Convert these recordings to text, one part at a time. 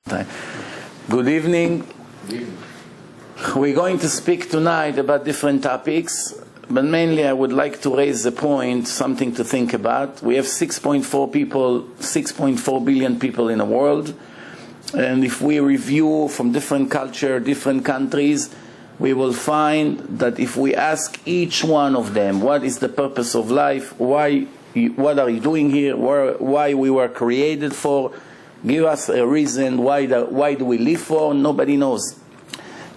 Good evening. We're going to speak tonight about different topics, but mainly I would like to raise a point, something to think about. We have 6.4 billion people in the world, and if we review from different culture, different countries, we will find that if we ask each one of them, what is the purpose of life, what are you doing here, why we were created for, give us a reason why do we live for, nobody knows.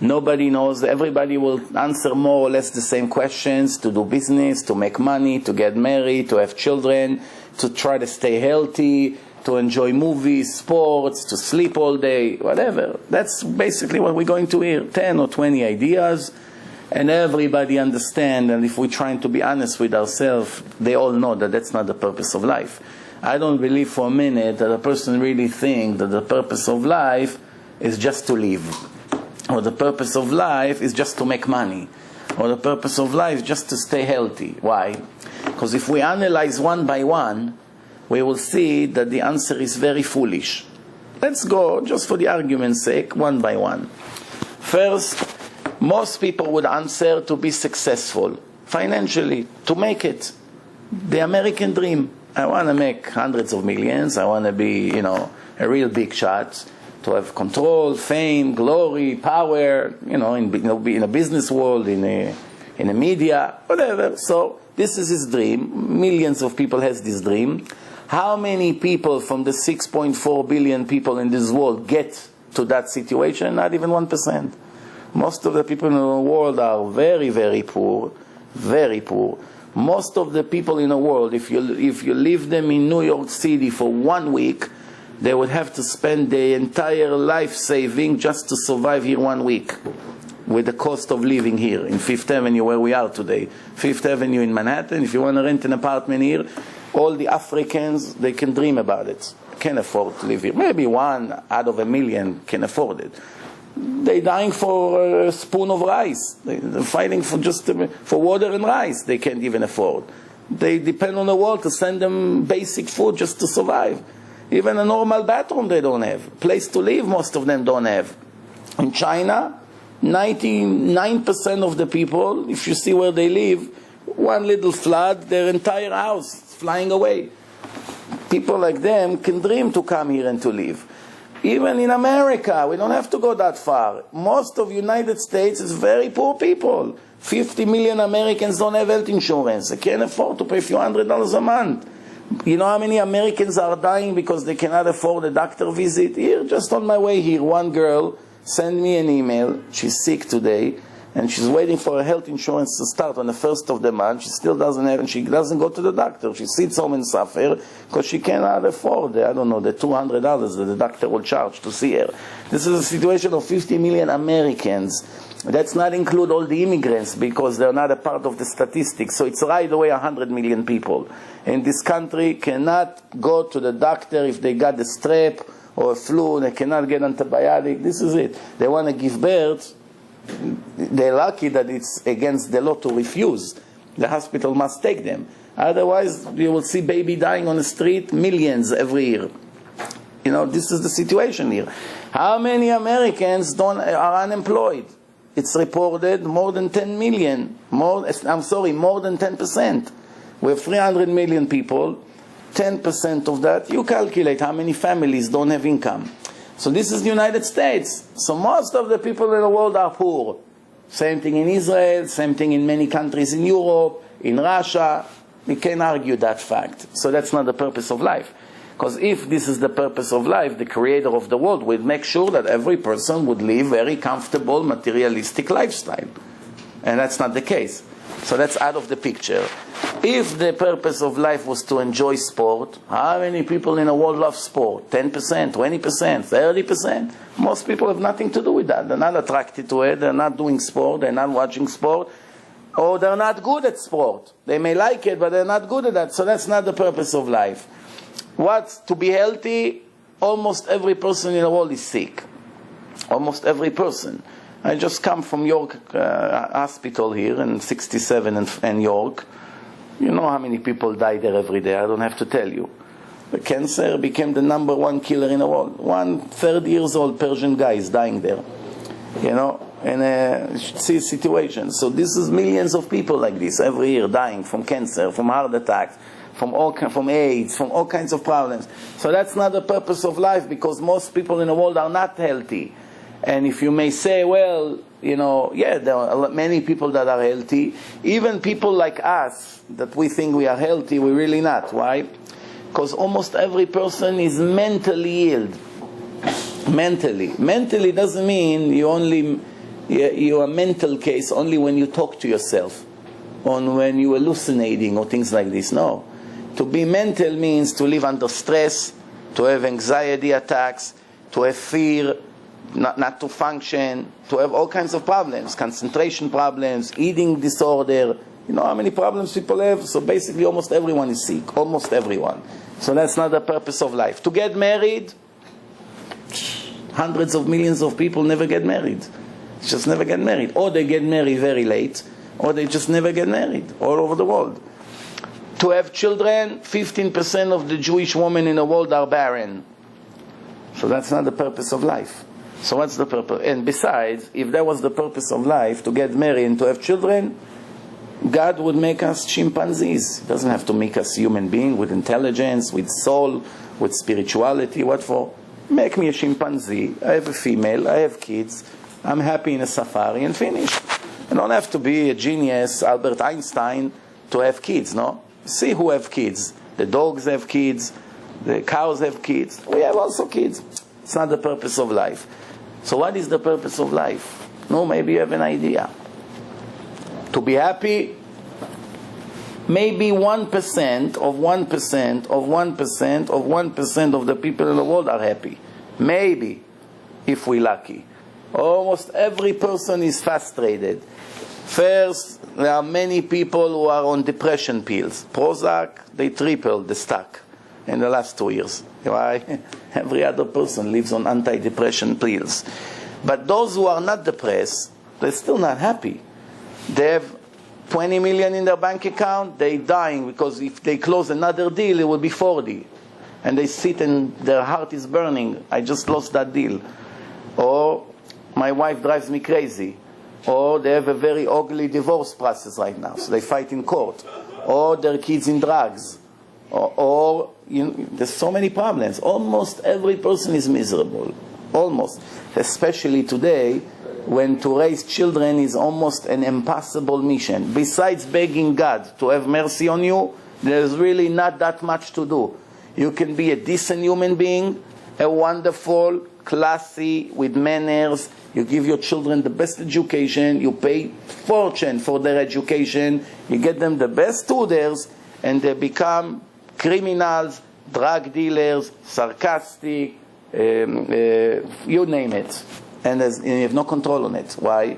Nobody knows. Everybody will answer more or less the same questions: to do business, to make money, to get married, to have children, to try to stay healthy, to enjoy movies, sports, to sleep all day, whatever. That's basically what we're going to hear, 10 or 20 ideas, and everybody understands, and if we're trying to be honest with ourselves, they all know that that's not the purpose of life. I don't believe for a minute that a person really thinks that the purpose of life is just to live, or the purpose of life is just to make money, or the purpose of life is just to stay healthy. Why? Because if we analyze one by one, we will see that the answer is very foolish. Let's go, just for the argument's sake, one by one. First, most people would answer to be successful financially, to make it. The American dream. I want to make hundreds of millions. I want to be, a real big shot, to have control, fame, glory, power, be in a business world, in a media, whatever. So this is his dream. Millions of people has this dream. How many people from the 6.4 billion people in this world get to that situation? Not even 1%. Most of the people in the world are very, very poor, very poor. Most of the people in the world, if you leave them in New York City for 1 week, they would have to spend their entire life saving just to survive here 1 week, with the cost of living here in Fifth Avenue, where we are today. Fifth Avenue in Manhattan, if you want to rent an apartment here, all the Africans, they can dream about it, can afford to live here. Maybe 1 out of 1 million can afford it. They're dying for a spoon of rice. They're fighting for water and rice. They can't even afford. They depend on the world to send them basic food just to survive. Even a normal bathroom they don't have. Place to live, most of them don't have. In China, 99% of the people, if you see where they live, one little flood, their entire house is flying away. People like them can dream to come here and to live. Even in America, we don't have to go that far. Most of the United States is very poor people. 50 million Americans don't have health insurance. They can't afford to pay a few $100s a month. You know how many Americans are dying because they cannot afford a doctor visit? Here, just on my way here, one girl sent me an email. She's sick today, and she's waiting for her health insurance to start on the 1st of the month. She still doesn't have, and she doesn't go to the doctor. She sits home and suffers because she cannot afford the $200 that the doctor will charge to see her. This is a situation of 50 million Americans. That's not include all the immigrants, because they're not a part of the statistics. So it's right away 100 million people in this country cannot go to the doctor if they got the strep or a flu. They cannot get antibiotic. This is it. They want to give birth. They're lucky that it's against the law to refuse. The hospital must take them. Otherwise, you will see baby dying on the street, millions every year. This is the situation here. How many Americans are unemployed? It's reported more than 10 million. More than 10%. We have 300 million people. 10% of that, you calculate how many families don't have income. So this is the United States. So most of the people in the world are poor. Same thing in Israel, same thing in many countries in Europe, in Russia. We can't argue that fact. So that's not the purpose of life. Because if this is the purpose of life, the creator of the world would make sure that every person would live very comfortable, materialistic lifestyle. And that's not the case. So that's out of the picture. If the purpose of life was to enjoy sport, how many people in the world love sport? 10%, 20%, 30%? Most people have nothing to do with that. They're not attracted to it. They're not doing sport. They're not watching sport. Or they're not good at sport. They may like it, but they're not good at that. So that's not the purpose of life. To be healthy, almost every person in the world is sick. Almost every person. I just come from York Hospital here in 67 and York. You know how many people die there every day. I don't have to tell you. The cancer became the number one killer in the world. 1 years old Persian guy is dying there. And you should see a situation. So this is millions of people like this every year dying from cancer, from heart attacks, from AIDS, from all kinds of problems. So that's not the purpose of life, because most people in the world are not healthy. And if you may say, well, there are many people that are healthy. Even people like us, that we think we are healthy, we're really not. Why? Because almost every person is mentally ill. Mentally doesn't mean you're a mental case only when you talk to yourself, or when you're hallucinating or things like this. No. To be mental means to live under stress, to have anxiety attacks, to have fear, not to function, to have all kinds of problems, concentration problems, eating disorder. You know how many problems people have? So basically almost everyone is sick, almost everyone. So that's not the purpose of life. To get married, hundreds of millions of people never get married. Just never get married. Or they get married very late, or they just never get married all over the world. To have children, 15% of the Jewish women in the world are barren. So that's not the purpose of life. So what's the purpose? And besides, if that was the purpose of life, to get married and to have children, God would make us chimpanzees. He doesn't have to make us human beings with intelligence, with soul, with spirituality. What for? Make me a chimpanzee. I have a female, I have kids, I'm happy in a safari, and finish. I don't have to be a genius, Albert Einstein, to have kids, no? See who have kids. The dogs have kids, the cows have kids. We have also kids. It's not the purpose of life. So what is the purpose of life? No, maybe you have an idea. To be happy, maybe 1% of 1% of 1% of 1% of the people in the world are happy. Maybe, if we're lucky. Almost every person is frustrated. First, there are many people who are on depression pills. Prozac, they tripled the stock in the last 2 years. Why? Every other person lives on antidepressant pills. But those who are not depressed, they're still not happy. They have 20 million in their bank account, they're dying, because if they close another deal, it will be 40. And they sit and their heart is burning. I just lost that deal. Or my wife drives me crazy. Or they have a very ugly divorce process right now, so they fight in court. Or their kids in drugs. Or there's so many problems. Almost every person is miserable. Almost. Especially today, when to raise children is almost an impossible mission. Besides begging God to have mercy on you, there's really not that much to do. You can be a decent human being, a wonderful, classy, with manners. You give your children the best education. You pay fortune for their education. You get them the best tutors, and they become criminals, drug dealers, sarcastic, you name it. And you have no control on it. Why?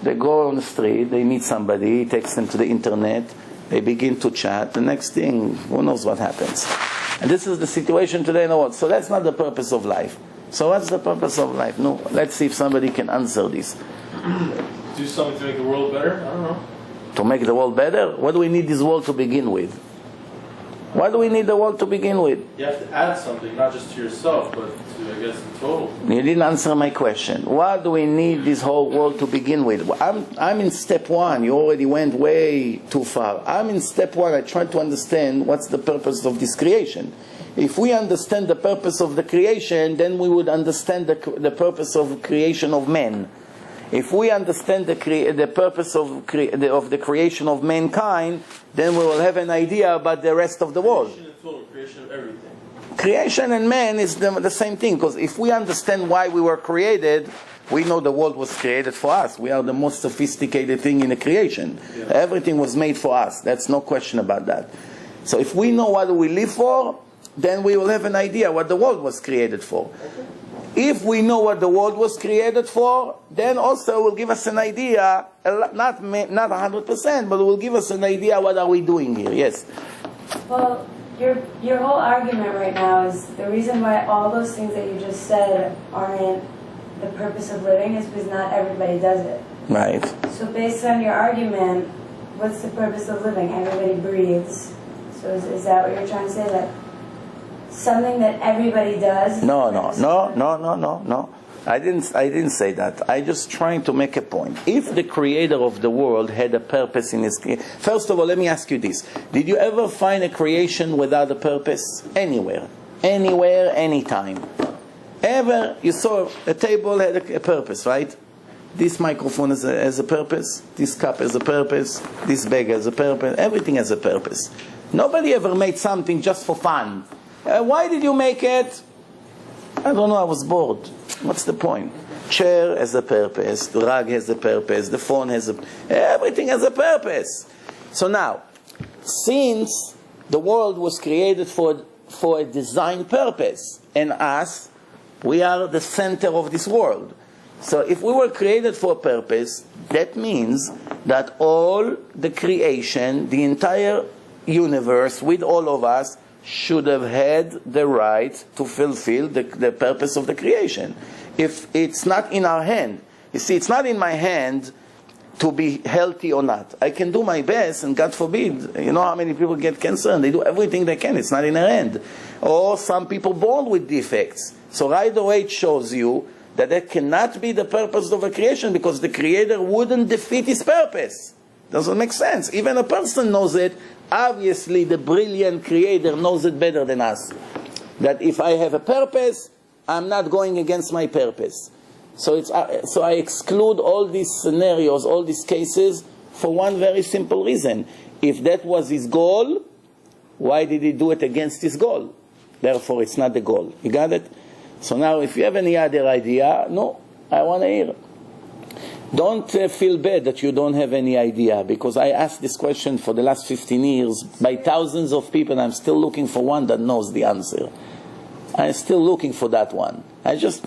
They go on the street, they meet somebody, he takes them to the internet, they begin to chat. The next thing, who knows what happens. And this is the situation today in the world. So that's not the purpose of life. So what's the purpose of life? No, let's see if somebody can answer this. Do something to make the world better? I don't know. To make the world better? What do we need this world to begin with? What do we need the world to begin with? You have to add something, not just to yourself, but to, I guess, the total. You didn't answer my question. What do we need this whole world to begin with? I'm in step one. You already went way too far. I'm in step one. I try to understand what's the purpose of this creation. If we understand the purpose of the creation, then we would understand the purpose of creation of man. If we understand the purpose of the creation of mankind, then we will have an idea about the rest of the world. Creation and total, creation of everything. Creation and man is the same thing, because if we understand why we were created, we know the world was created for us. We are the most sophisticated thing in the creation. Yeah. Everything was made for us. That's no question about that. So if we know what we live for, then we will have an idea what the world was created for. Okay. If we know what the world was created for, then also it will give us an idea, not 100%, but it will give us an idea what are we doing here. Yes? Well, your whole argument right now is the reason why all those things that you just said aren't the purpose of living is because not everybody does it. Right. So based on your argument, what's the purpose of living? Everybody breathes. So is that what you're trying to say? That something that everybody does. No. I didn't say that. I just trying to make a point. If the creator of the world had a purpose in his creation, first of all, let me ask you this: did you ever find a creation without a purpose anywhere, anytime? Ever you saw a table had a purpose, right? This microphone has a purpose. This cup has a purpose. This bag has a purpose. Everything has a purpose. Nobody ever made something just for fun. Why did you make it? I don't know, I was bored. What's the point? Chair has a purpose, the rug has a purpose, the phone has everything has a purpose. So now, since the world was created for a design purpose, and us, we are the center of this world. So if we were created for a purpose, that means that all the creation, the entire universe with all of us, should have had the right to fulfill the purpose of the creation. If it's not in our hand, you see, it's not in my hand to be healthy or not. I can do my best, and God forbid, you know how many people get cancer and they do everything they can. It's not in their hand. Or some people born with defects. So right away it shows you that cannot be the purpose of a creation, because the Creator wouldn't defeat His purpose. Doesn't make sense. Even a person knows it. Obviously, the brilliant Creator knows it better than us. That if I have a purpose, I'm not going against my purpose. So I exclude all these scenarios, all these cases, for one very simple reason. If that was His goal, why did He do it against His goal? Therefore, it's not the goal. You got it? So now, if you have any other idea, no, I want to hear. Don't feel bad that you don't have any idea, because I asked this question for the last 15 years by thousands of people, and I'm still looking for one that knows the answer. I'm still looking for that one. I just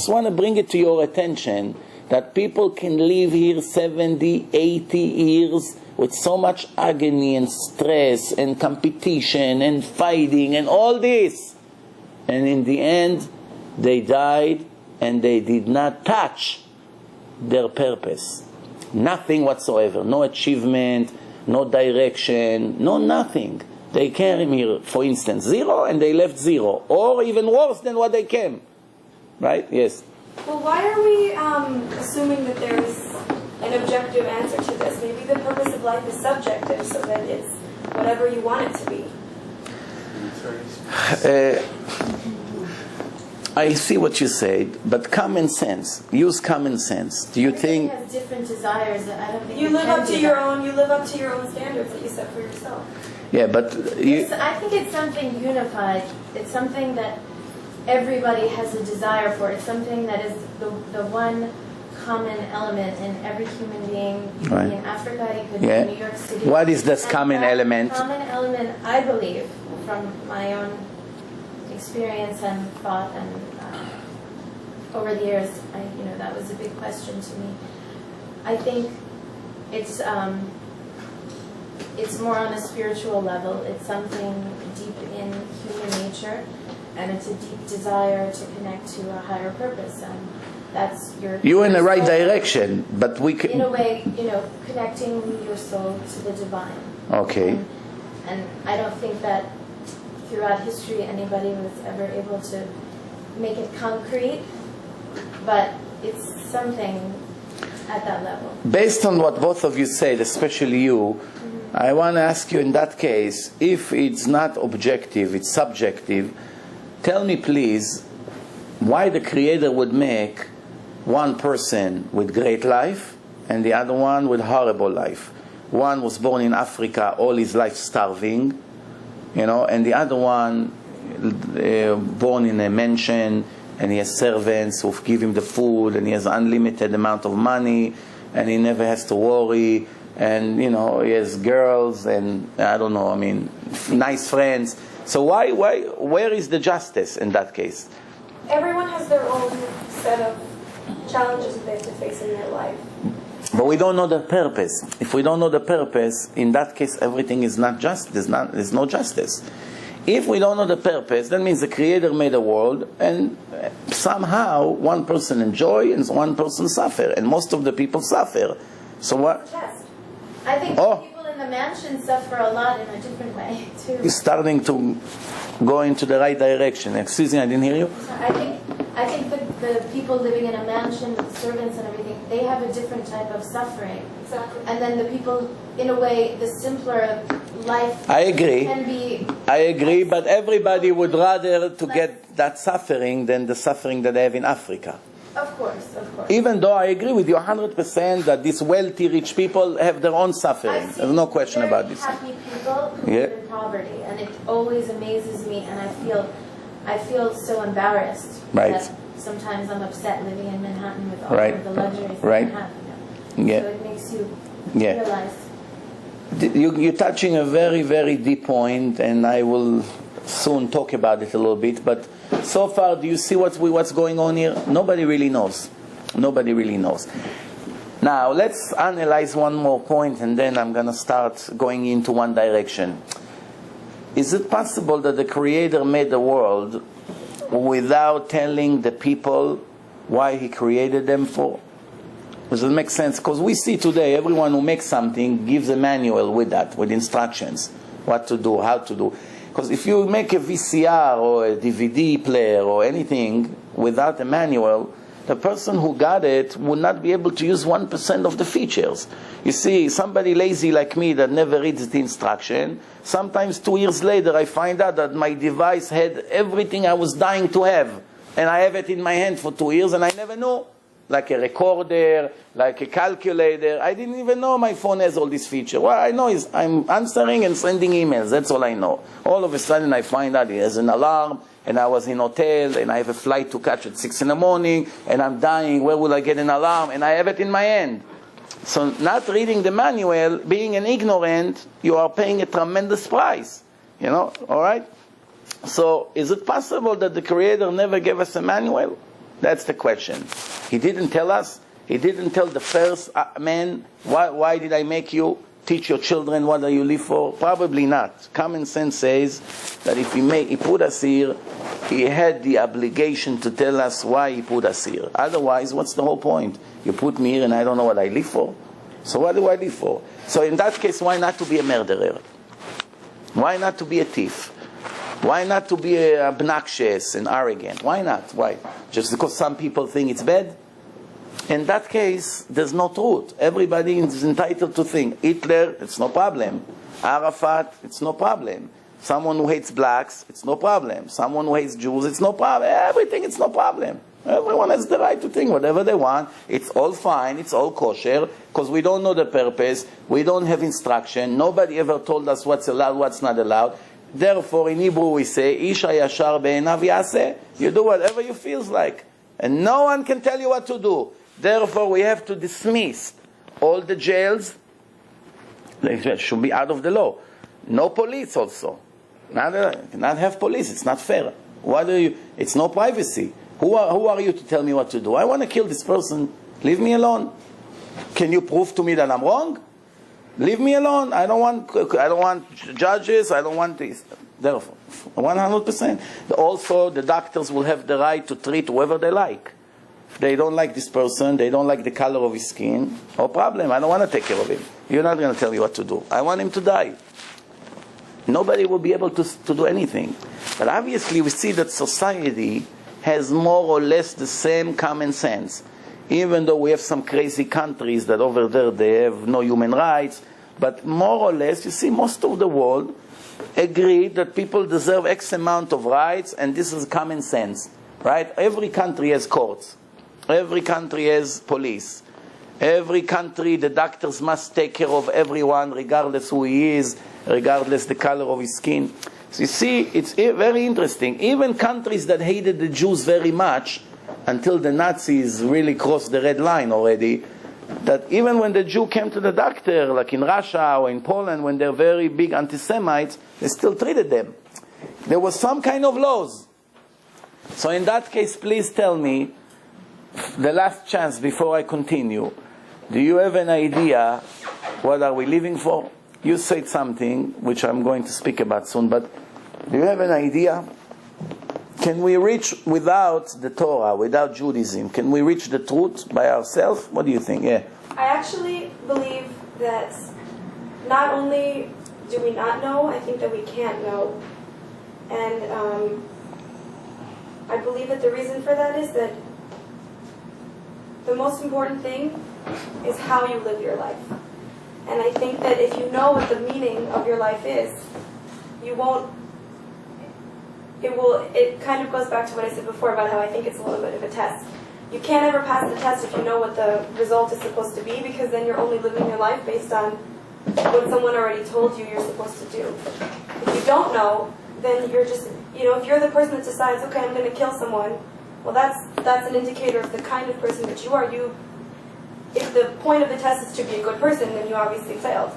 want to bring it to your attention that people can live here 70, 80 years with so much agony and stress and competition and fighting and all this. And in the end, they died and they did not touch their purpose. Nothing whatsoever. No achievement, no direction, no nothing. They came here, for instance, zero, and they left zero. Or even worse than what they came. Right? Yes. Well, why are we assuming that there's an objective answer to this? Maybe the purpose of life is subjective, so that it's whatever you want it to be. I see what you said, but common sense. Use common sense. Do you think? Everybody has different desires that I don't think You live up to your own. You live up to your own standards that you set for yourself. Yeah, but I think it's something unified. It's something that everybody has a desire for. It's something that is the one common element in every human being. You could be in Africa, you could be in New York City. What is this common element? Common element, I believe, from my own experience and thought, and over the years, that was a big question to me. I think it's more on a spiritual level. It's something deep in human nature, and it's a deep desire to connect to a higher purpose, and that's your. You're in the right direction, but we can. In a way, connecting your soul to the divine. Okay. And I don't think that throughout history anybody was ever able to make it concrete, but it's something at that level. Based on what both of you said, especially you, I want to ask you in that case, if it's not objective, it's subjective, tell me please why the Creator would make one person with great life and the other one with horrible life. One was born in Africa, all his life starving, and the other one born in a mansion, and he has servants who give him the food, and he has unlimited amount of money, and he never has to worry, and he has girls, and nice friends. So where is the justice in that case? Everyone has their own set of challenges that they have to face in their life. But we don't know the purpose. If we don't know the purpose, in that case, everything is not just. There's no justice. If we don't know the purpose, that means the Creator made a world, and somehow one person enjoy and one person suffer, and most of the people suffer. So what? Test. I think the people in a mansion suffer a lot in a different way too. You're starting to go into the right direction. Excuse me, I didn't hear you. So I think the people living in a mansion with servants and everything, they have a different type of suffering. Exactly. And then the people, in a way, the simpler life I agree. can be. I agree, but everybody would rather to get that suffering than the suffering that they have in Africa. Of course, of course. Even though I agree with you 100% that these wealthy, rich people have their own suffering. I've There's seen no question very about this. happy people who Yeah. live in poverty, and it always amazes me, and I feel so embarrassed Right. that sometimes I'm upset living in Manhattan with all Right. of the luxuries Right. that I have. You know? Yeah. So it makes you Yeah. realize. You're touching a very, very deep point, and I will soon talk about it a little bit. But so far, do you see what's going on here? Nobody really knows. Nobody really knows. Now, let's analyze one more point, and then I'm going to start going into one direction. Is it possible that the Creator made the world without telling the people why He created them for? Does it make sense? Because we see today, everyone who makes something gives a manual with that, with instructions, what to do, how to do. Because if you make a VCR or a DVD player or anything without a manual, the person who got it would not be able to use 1% of the features. You see, somebody lazy like me that never reads the instruction, sometimes 2 years later I find out that my device had everything I was dying to have. And I have it in my hand for 2 years and I never knew. Like a recorder, like a calculator. I didn't even know my phone has all these features. What I know is I'm answering and sending emails. That's all I know. All of a sudden I find out it has an alarm, and I was in hotel, and I have a flight to catch at 6 in the morning, and I'm dying. Where will I get an alarm? And I have it in my hand. So not reading the manual, being an ignorant, you are paying a tremendous price. You know, all right? So is it possible that the Creator never gave us a manual? That's the question. He didn't tell us. He didn't tell the first man, why did I make you? Teach your children what do you live for? Probably not. Common sense says that if He put us here, He had the obligation to tell us why He put us here. Otherwise, what's the whole point? You put me here and I don't know what I live for? So what do I live for? So in that case, why not to be a murderer? Why not to be a thief? Why not to be obnoxious and arrogant? Why not? Why? Just because some people think it's bad? In that case, there's no truth. Everybody is entitled to think. Hitler, it's no problem. Arafat, it's no problem. Someone who hates blacks, it's no problem. Someone who hates Jews, it's no problem. Everything, it's no problem. Everyone has the right to think whatever they want. It's all fine. It's all kosher. Because we don't know the purpose. We don't have instruction. Nobody ever told us what's allowed, what's not allowed. Therefore, in Hebrew we say, Ish hayashar be'enav yaseh. You do whatever you feel like. And no one can tell you what to do. Therefore, we have to dismiss all the jails. They should be out of the law. No police also. Not have police. It's not fair. It's no privacy. Who are you to tell me what to do? I want to kill this person. Leave me alone. Can you prove to me that I'm wrong? Leave me alone. I don't want judges. I don't want this. Therefore, 100%. Also, the doctors will have the right to treat whoever they like. If they don't like this person, they don't like the color of his skin, no problem. I don't want to take care of him. You're not going to tell me what to do. I want him to die. Nobody will be able to do anything. But obviously, we see that society has more or less the same common sense. Even though we have some crazy countries that over there they have no human rights, but more or less, you see, most of the world agree that people deserve X amount of rights, and this is common sense, right? Every country has courts. Every country has police. Every country, the doctors must take care of everyone, regardless who he is, regardless the color of his skin. So you see, it's very interesting. Even countries that hated the Jews very much, until the Nazis really crossed the red line already, that even when the Jew came to the doctor, like in Russia or in Poland, when they're very big anti-Semites, they still treated them. There was some kind of laws. So in that case, please tell me, the last chance before I continue, do you have an idea what are we living for? You said something, which I'm going to speak about soon, but do you have an idea? Can we reach without the Torah, without Judaism? Can we reach the truth by ourselves? What do you think? Yeah. I actually believe that not only do we not know, I think that we can't know. And I believe that the reason for that is that the most important thing is how you live your life. And I think that if you know what the meaning of your life is, you won't, it kind of goes back to what I said before about how I think it's a little bit of a test. You can't ever pass the test if you know what the result is supposed to be, because then you're only living your life based on what someone already told you you're supposed to do. If you don't know, then you're just, if you're the person that decides, okay, I'm going to kill someone, well, that's an indicator of the kind of person that you are. If the point of the test is to be a good person, then you obviously failed.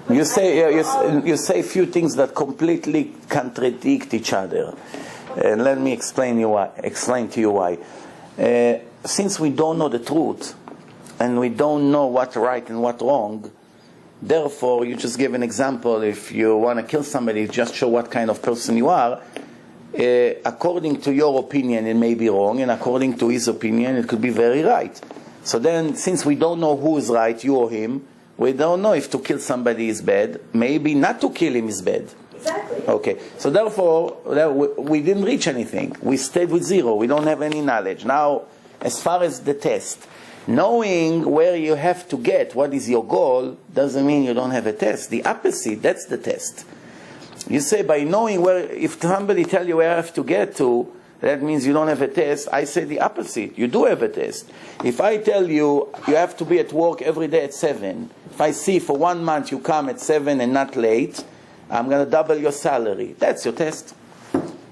You say a few things that completely contradict each other, and let me explain to you why. Since we don't know the truth, and we don't know what's right and what's wrong, therefore, you just give an example. If you want to kill somebody, just show what kind of person you are. According to your opinion, it may be wrong, and according to his opinion, it could be very right. So then, since we don't know who is right, you or him, we don't know if to kill somebody is bad. Maybe not to kill him is bad. Exactly. Okay. So therefore, we didn't reach anything. We stayed with zero. We don't have any knowledge. Now, as far as the test, knowing where you have to get, what is your goal, doesn't mean you don't have a test. The opposite, that's the test. You say by knowing where, if somebody tell you where I have to get to, that means you don't have a test. I say the opposite. You do have a test. If I tell you you have to be at work every day at 7, if I see for 1 month you come at 7 and not late, I'm going to double your salary. That's your test.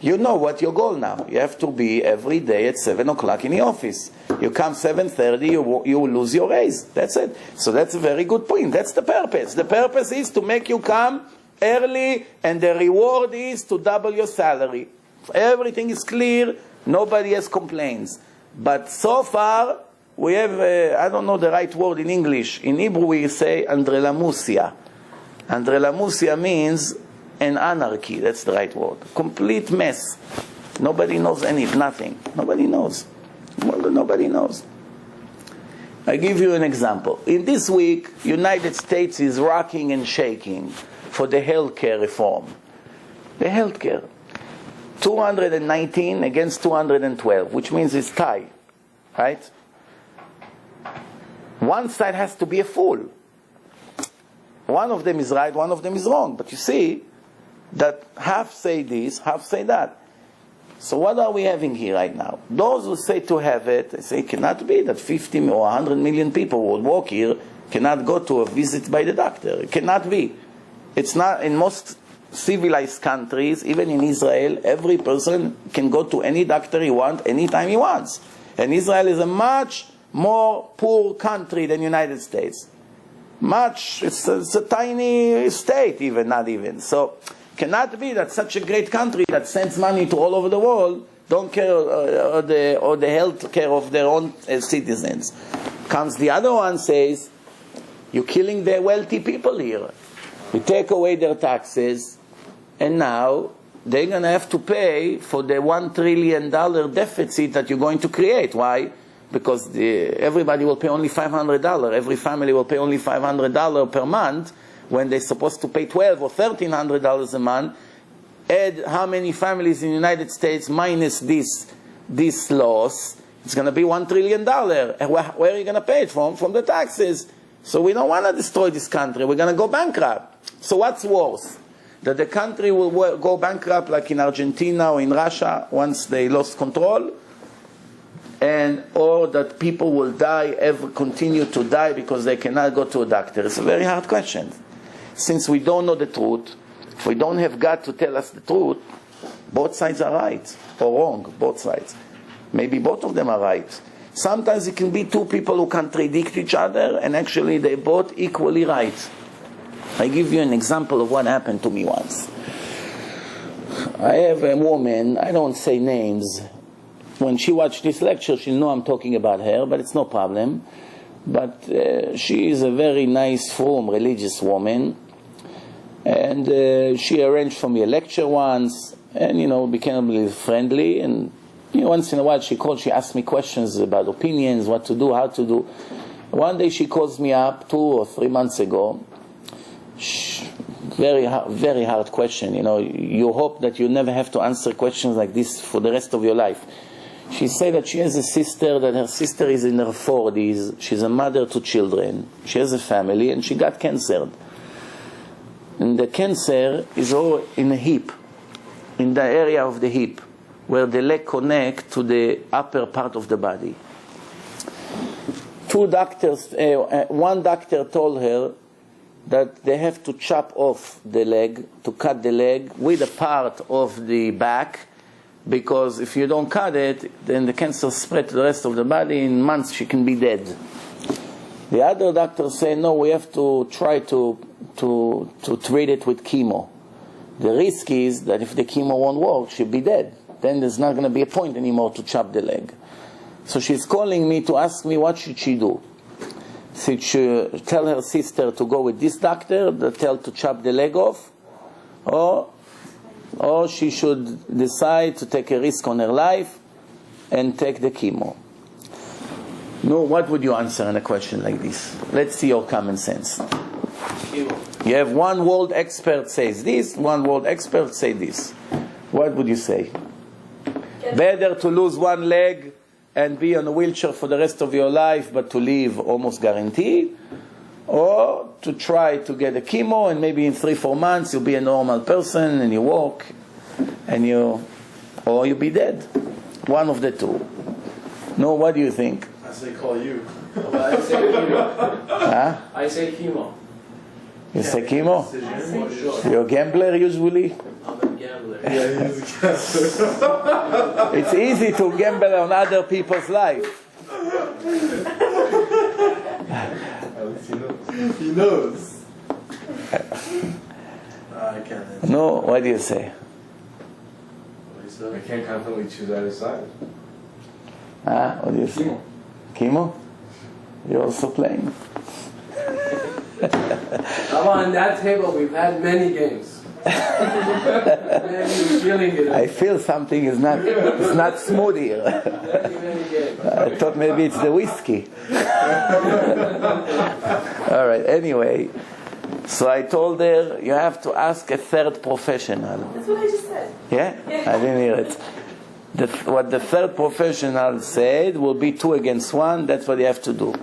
You know what your goal now. You have to be every day at 7 o'clock in the office. You come 7:30, you will lose your raise. That's it. So that's a very good point. That's the purpose. The purpose is to make you come early, and the reward is to double your salary. Everything is clear. Nobody has complaints. But so far, we have, I don't know the right word in English. In Hebrew, we say andrelamusia. Andrelamusia means an anarchy. That's the right word. Complete mess. Nobody knows nothing. Nobody knows. Nobody knows. I give you an example. In this week, United States is rocking and shaking for the healthcare reform. The healthcare. 219 against 212, which means it's tie. Right? One side has to be a fool. One of them is right, one of them is wrong. But you see that half say this, half say that. So what are we having here right now? Those who say to have it, they say it cannot be that 50 or 100 million people who would walk here cannot go to a visit by the doctor. It cannot be. It's not in most civilized countries, even in Israel, every person can go to any doctor he wants, anytime he wants. And Israel is a much more poor country than the United States. It's a tiny state, even, not even. So, cannot be that such a great country that sends money to all over the world don't care or the health care of their own citizens. Comes the other one, says, you're killing the wealthy people here. You take away their taxes, and now they're going to have to pay for the $1 trillion deficit that you're going to create. Why? Because everybody will pay only $500. Every family will pay only $500 per month when they're supposed to pay $1,200 or $1,300 a month. Add how many families in the United States minus this loss, it's going to be $1 trillion. Where are you going to pay it from? From the taxes. So we don't want to destroy this country. We're going to go bankrupt. So what's worse? That the country will go bankrupt like in Argentina or in Russia once they lost control, or that people will continue to die because they cannot go to a doctor. It's a very hard question. Since we don't know the truth, we don't have God to tell us the truth, both sides are right or wrong, both sides. Maybe both of them are right. Sometimes it can be two people who contradict each other and actually they're both equally right. I give you an example of what happened to me once. I have a woman, I don't say names. When she watched this lecture, she'll know I'm talking about her, but it's no problem. But she is a very nice, frum, religious woman. And she arranged for me a lecture once, and, became really friendly. And once in a while she called, she asked me questions about opinions, what to do, how to do. One day she calls me up 2 or 3 months ago. Very hard question. You know, you hope that you never have to answer questions like this for the rest of your life. She said that she has a sister, that her sister is in her 40s. She's a mother to children. She has a family, and she got cancer. And the cancer is all in the hip, in the area of the hip, where the leg connect to the upper part of the body. One doctor told her that they have to chop off the leg, to cut the leg with a part of the back, because if you don't cut it, then the cancer spread to the rest of the body. In months she can be dead. The other doctor said, no, we have to try to treat it with chemo. The risk is that if the chemo won't work, she'll be dead. Then there's not going to be a point anymore to chop the leg. So she's calling me to ask me what should she do. Should she tell her sister to go with this doctor, tell to chop the leg off, or she should decide to take a risk on her life and take the chemo. No, what would you answer in a question like this? Let's see your common sense. Chemo. You have one world expert says this, one world expert say this. What would you say? Better to lose one leg and be on a wheelchair for the rest of your life, but to live almost guaranteed, or to try to get a chemo and maybe in 3-4 months you'll be a normal person and you walk and or you'll be dead. One of the two. No, what do you think? I say call you. I say chemo. Huh? I say chemo. You say chemo? For sure. You're a gambler usually? I'm a gambler. Yeah, he's a gambler. It's easy to gamble on other people's life. He knows. I can't. No, what do you say? I can't confidently choose either side. What do you say? Chemo? You're also playing. Come on that table, we've had many games. I feel something is not smooth here. Many games. I thought maybe it's the whiskey. All right, anyway. So I told her, you have to ask a third professional. That's what I just said. Yeah? I didn't hear it. What the third professional said will be 2 against 1. That's what you have to do.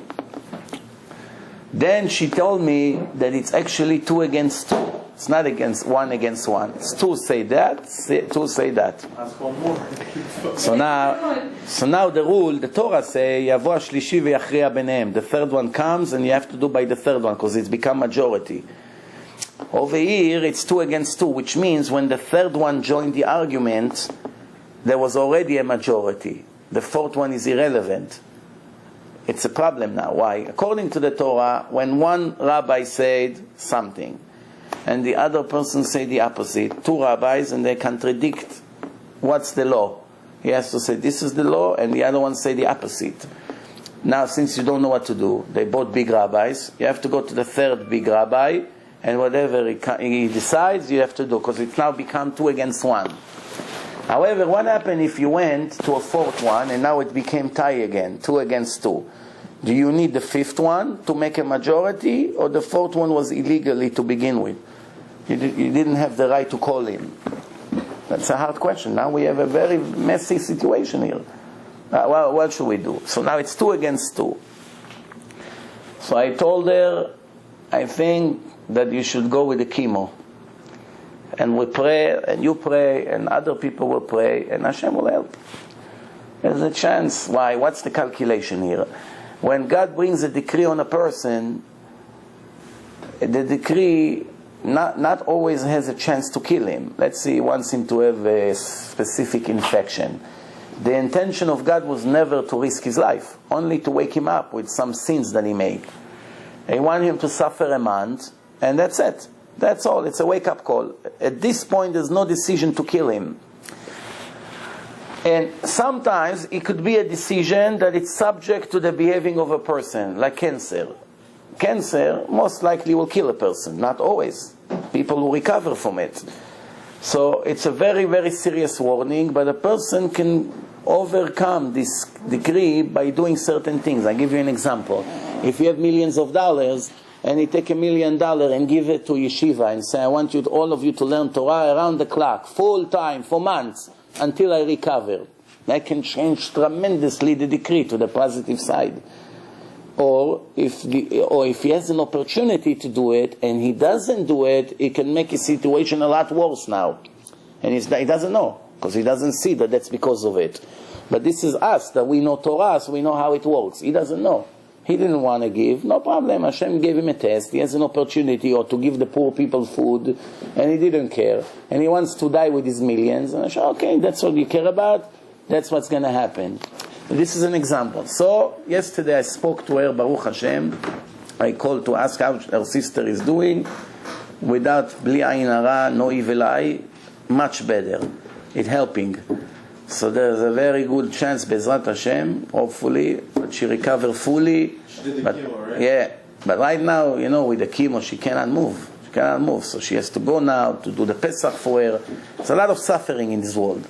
Then she told me that it's actually 2 against 2. It's not against 1 against 1. It's 2 say that, 2 say that. Ask one more. So now the rule, the Torah say, יבוא השלישי ויכריע ביניהם. The third one comes and you have to do by the third one because it's become majority. Over here it's 2 against 2, which means when the third one joined the argument, there was already a majority. The fourth one is irrelevant. It's a problem now. Why? According to the Torah, when one rabbi said something and the other person said the opposite, 2 rabbis, and they contradict what's the law. He has to say this is the law, and the other one say the opposite. Now, since you don't know what to do, they both big rabbis, you have to go to the third big rabbi, and whatever he decides, you have to do, because it's now become 2 against 1. However, what happened if you went to a fourth one, and now it became tie again, 2 against 2? Do you need the fifth one to make a majority, or the fourth one was illegally to begin with? You didn't have the right to call him. That's a hard question. Now we have a very messy situation here. Well, what should we do? So now it's 2 against 2. So I told her, I think that you should go with the chemo. And we pray, and you pray, and other people will pray, and Hashem will help. There's a chance. Why? What's the calculation here? When God brings a decree on a person, the decree not always has a chance to kill him. Let's say he wants him to have a specific infection. The intention of God was never to risk his life, only to wake him up with some sins that he made. He wanted him to suffer a month, and that's it. That's all. It's a wake-up call. At this point, there's no decision to kill him. And sometimes it could be a decision that it's subject to the behaving of a person, like cancer. Cancer most likely will kill a person, not always. People will recover from it. So it's a very, very serious warning, but a person can overcome this decree by doing certain things. I'll give you an example. If you have millions of dollars and he take $1 million and give it to yeshiva and say, I want you all of you to learn Torah around the clock, full time, for months, until I recover. That can change tremendously the decree to the positive side. Or if he has an opportunity to do it and he doesn't do it, it can make his situation a lot worse now. And he doesn't know, because he doesn't see that that's because of it. But this is us, that we know Torah, so we know how it works. He doesn't know. He didn't want to give, no problem. Hashem gave him a test. He has an opportunity or to give the poor people food, and he didn't care. And he wants to die with his millions. And I said, okay, that's all you care about? That's what's going to happen. This is an example. So, yesterday I spoke to her, Baruch Hashem. I called to ask how her sister is doing. Without bli ayin hara, no evil eye, much better. It's helping. So there's a very good chance, Bezrat Hashem, hopefully, that she recover fully. She did the chemo, right? Yeah. But right now, with the chemo, she cannot move. She cannot move. So she has to go now to do the Pesach for her. There's a lot of suffering in this world.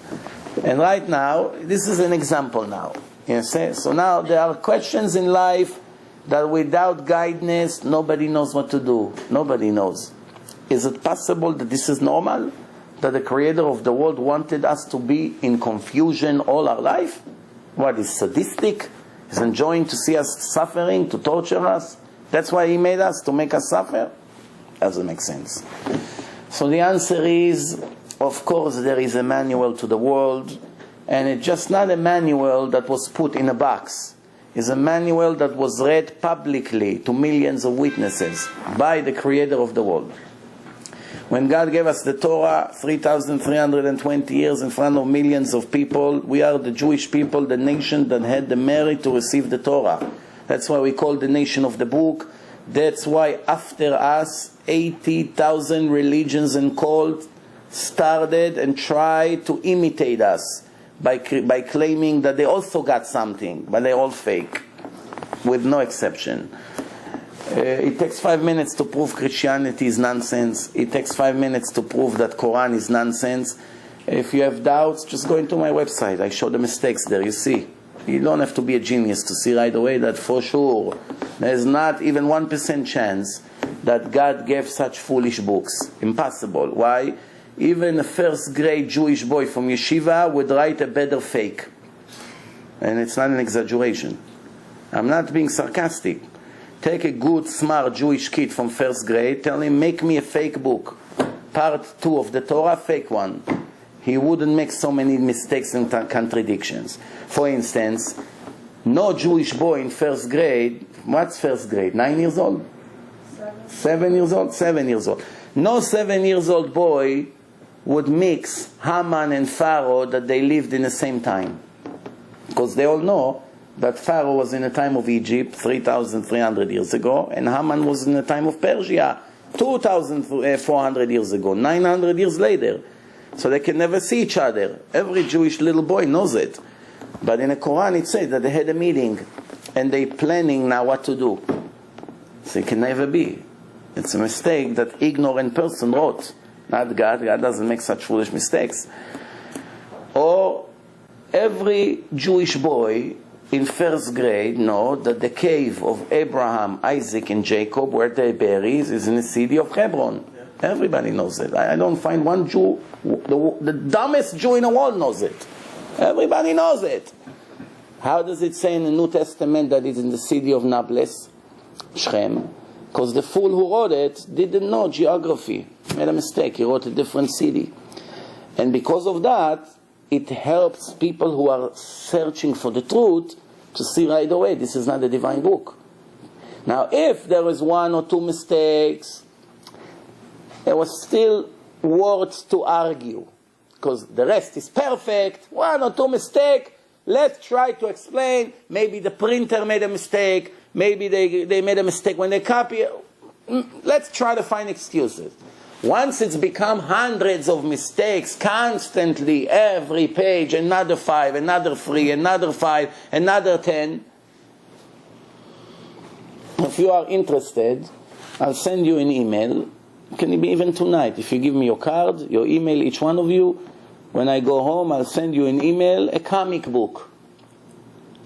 And right now, this is an example now. You see? So now there are questions in life that without guidance, nobody knows what to do. Nobody knows. Is it possible that this is normal? That the creator of the world wanted us to be in confusion all our life? What, is sadistic? Is enjoying to see us suffering, to torture us? That's why he made us, to make us suffer? Doesn't make sense. So the answer is, of course, there is a manual to the world, and it's just not a manual that was put in a box. It's a manual that was read publicly to millions of witnesses by the creator of the world. When God gave us the Torah 3,320 years in front of millions of people, we are the Jewish people, the nation that had the merit to receive the Torah. That's why we call the nation of the book. That's why after us, 80,000 religions and cults started and tried to imitate us by claiming that they also got something, but they're all fake, with no exception. It takes 5 minutes to prove Christianity is nonsense. It takes 5 minutes to prove that Quran is nonsense. If you have doubts, just go into my website. I show the mistakes there, you see. You don't have to be a genius to see right away that for sure there's not even 1% chance that God gave such foolish books. Impossible. Why? Even a first grade Jewish boy from yeshiva would write a better fake. And it's not an exaggeration. I'm not being sarcastic. Take a good, smart Jewish kid from first grade, tell him, make me a fake book. Part 2 of the Torah, fake one. He wouldn't make so many mistakes and contradictions. For instance, no Jewish boy in first grade, what's first grade? 9 years old? 7 years old? 7 years old. No 7 years old boy would mix Haman and Pharaoh that they lived in the same time. Because they all know that Pharaoh was in the time of Egypt 3,300 years ago, and Haman was in the time of Persia 2,400 years ago, 900 years later. So they can never see each other. Every Jewish little boy knows it. But in the Quran it says that they had a meeting, and they're planning now what to do. So it can never be. It's a mistake that ignorant person wrote. Not God. God doesn't make such foolish mistakes. Or every Jewish boy in first grade know that the cave of Abraham, Isaac, and Jacob, where they buried, is in the city of Hebron. Yeah. Everybody knows it. I don't find one Jew, the dumbest Jew in the world knows it. Everybody knows it. How does it say in the New Testament that it's in the city of Nablus, Shechem? Because the fool who wrote it didn't know geography. He made a mistake. He wrote a different city. And because of that, it helps people who are searching for the truth to see right away this is not a divine book. Now, if there was 1 or 2 mistakes, there was still words to argue. Because the rest is perfect. 1 or 2 mistakes. Let's try to explain. Maybe the printer made a mistake. Maybe they made a mistake when they copy. Let's try to find excuses. Once it's become hundreds of mistakes, constantly, every page, another 5, another 3, another 5, another 10. If you are interested, I'll send you an email. It can be even tonight. If you give me your card, your email, each one of you, when I go home, I'll send you an email, a comic book.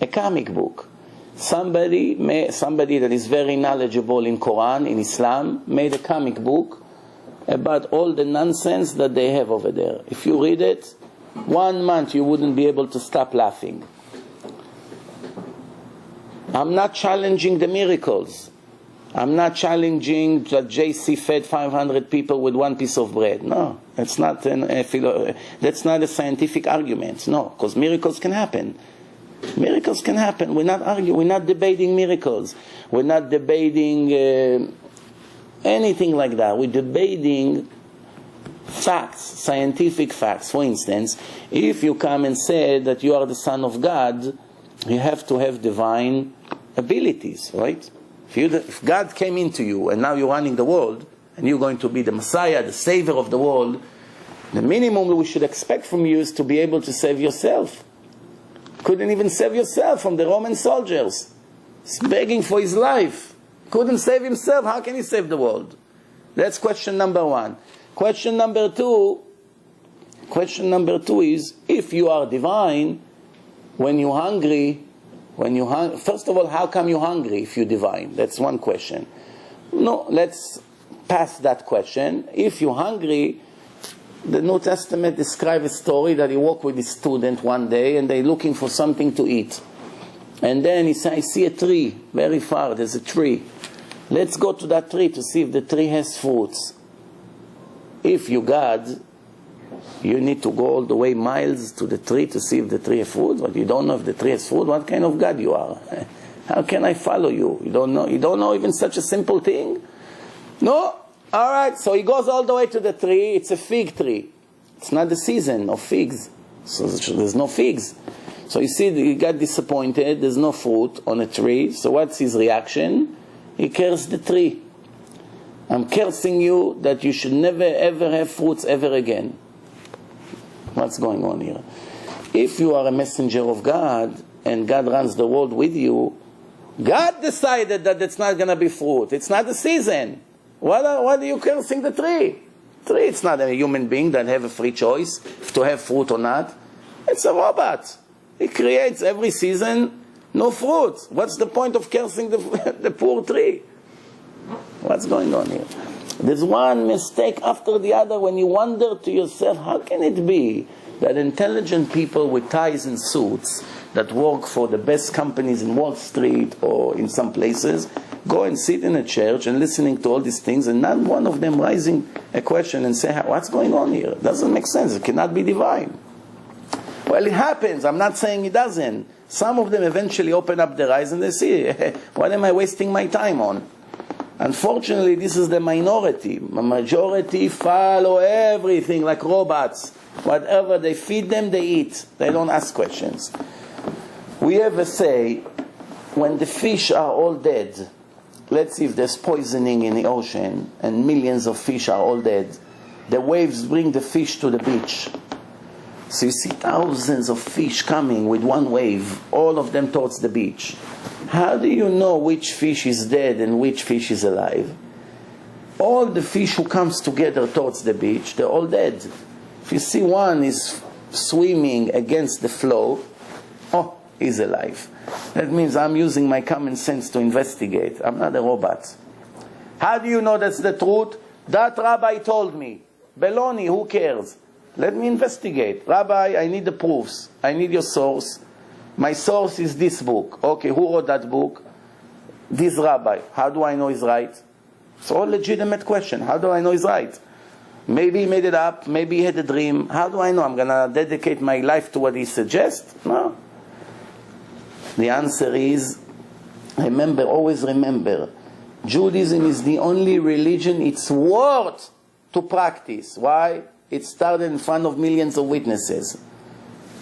A comic book. Somebody that is very knowledgeable in Quran, in Islam, made a comic book about all the nonsense that they have over there. If you read it, 1 month you wouldn't be able to stop laughing. I'm not challenging the miracles. I'm not challenging that JC fed 500 people with 1 piece of bread. No, that's not that's not a scientific argument. No, because miracles can happen. Miracles can happen. We're not arguing. We're not debating miracles. We're not debating anything like that. We're debating facts, scientific facts. For instance, if you come and say that you are the Son of God, you have to have divine abilities, right? If God came into you and now you're running the world and you're going to be the Messiah, the Savior of the world, the minimum we should expect from you is to be able to save yourself. Couldn't even save yourself from the Roman soldiers. He's begging for his life. Couldn't save himself. How can he save the world? That's question number 1. Question number 2 is, if you are divine, when you're hungry, first of all, how come you're hungry if you're divine? That's one question. No, let's pass that question. If you're hungry, the New Testament describes a story that he walked with his student one day and they're looking for something to eat. And then he said, I see a tree very far, there's a tree. Let's go to that tree to see if the tree has fruits. If you're God, you need to go all the way miles to the tree to see if the tree has fruit, but you don't know if the tree has fruit. What kind of God you are? How can I follow you? You don't know even such a simple thing? No? Alright, so he goes all the way to the tree. It's a fig tree. It's not the season of figs. So there's no figs. So you see, he got disappointed. There's no fruit on a tree. So what's his reaction? He cursed the tree. I'm cursing you that you should never ever have fruits ever again. What's going on here? If you are a messenger of God and God runs the world with you, God decided that it's not going to be fruit. It's not the season. Why are you cursing the tree? Tree, it's not a human being that have a free choice to have fruit or not. It's a robot. It creates every season no fruit. What's the point of cursing the poor tree? What's going on here? There's one mistake after the other when you wonder to yourself, how can it be that intelligent people with ties and suits that work for the best companies in Wall Street or in some places go and sit in a church and listening to all these things and not one of them raising a question and say, what's going on here? It doesn't make sense. It cannot be divine. Well, it happens. I'm not saying it doesn't. Some of them eventually open up their eyes and they see, what am I wasting my time on? Unfortunately, this is the minority. The majority follow everything like robots. Whatever they feed them, they eat. They don't ask questions. We have a say, when the fish are all dead, let's see if there's poisoning in the ocean and millions of fish are all dead. The waves bring the fish to the beach. So you see thousands of fish coming with one wave, all of them towards the beach. How do you know which fish is dead and which fish is alive? All the fish who comes together towards the beach, they're all dead. If you see one is swimming against the flow, oh, he's alive. That means I'm using my common sense to investigate. I'm not a robot. How do you know that's the truth? That rabbi told me. Baloney, who cares? Let me investigate. Rabbi, I need the proofs. I need your source. My source is this book. Okay, who wrote that book? This rabbi. How do I know he's right? It's all legitimate question. How do I know he's right? Maybe he made it up. Maybe he had a dream. How do I know? I'm going to dedicate my life to what he suggests? No. The answer is, remember, always remember, Judaism is the only religion it's worth to practice. Why? It started in front of millions of witnesses.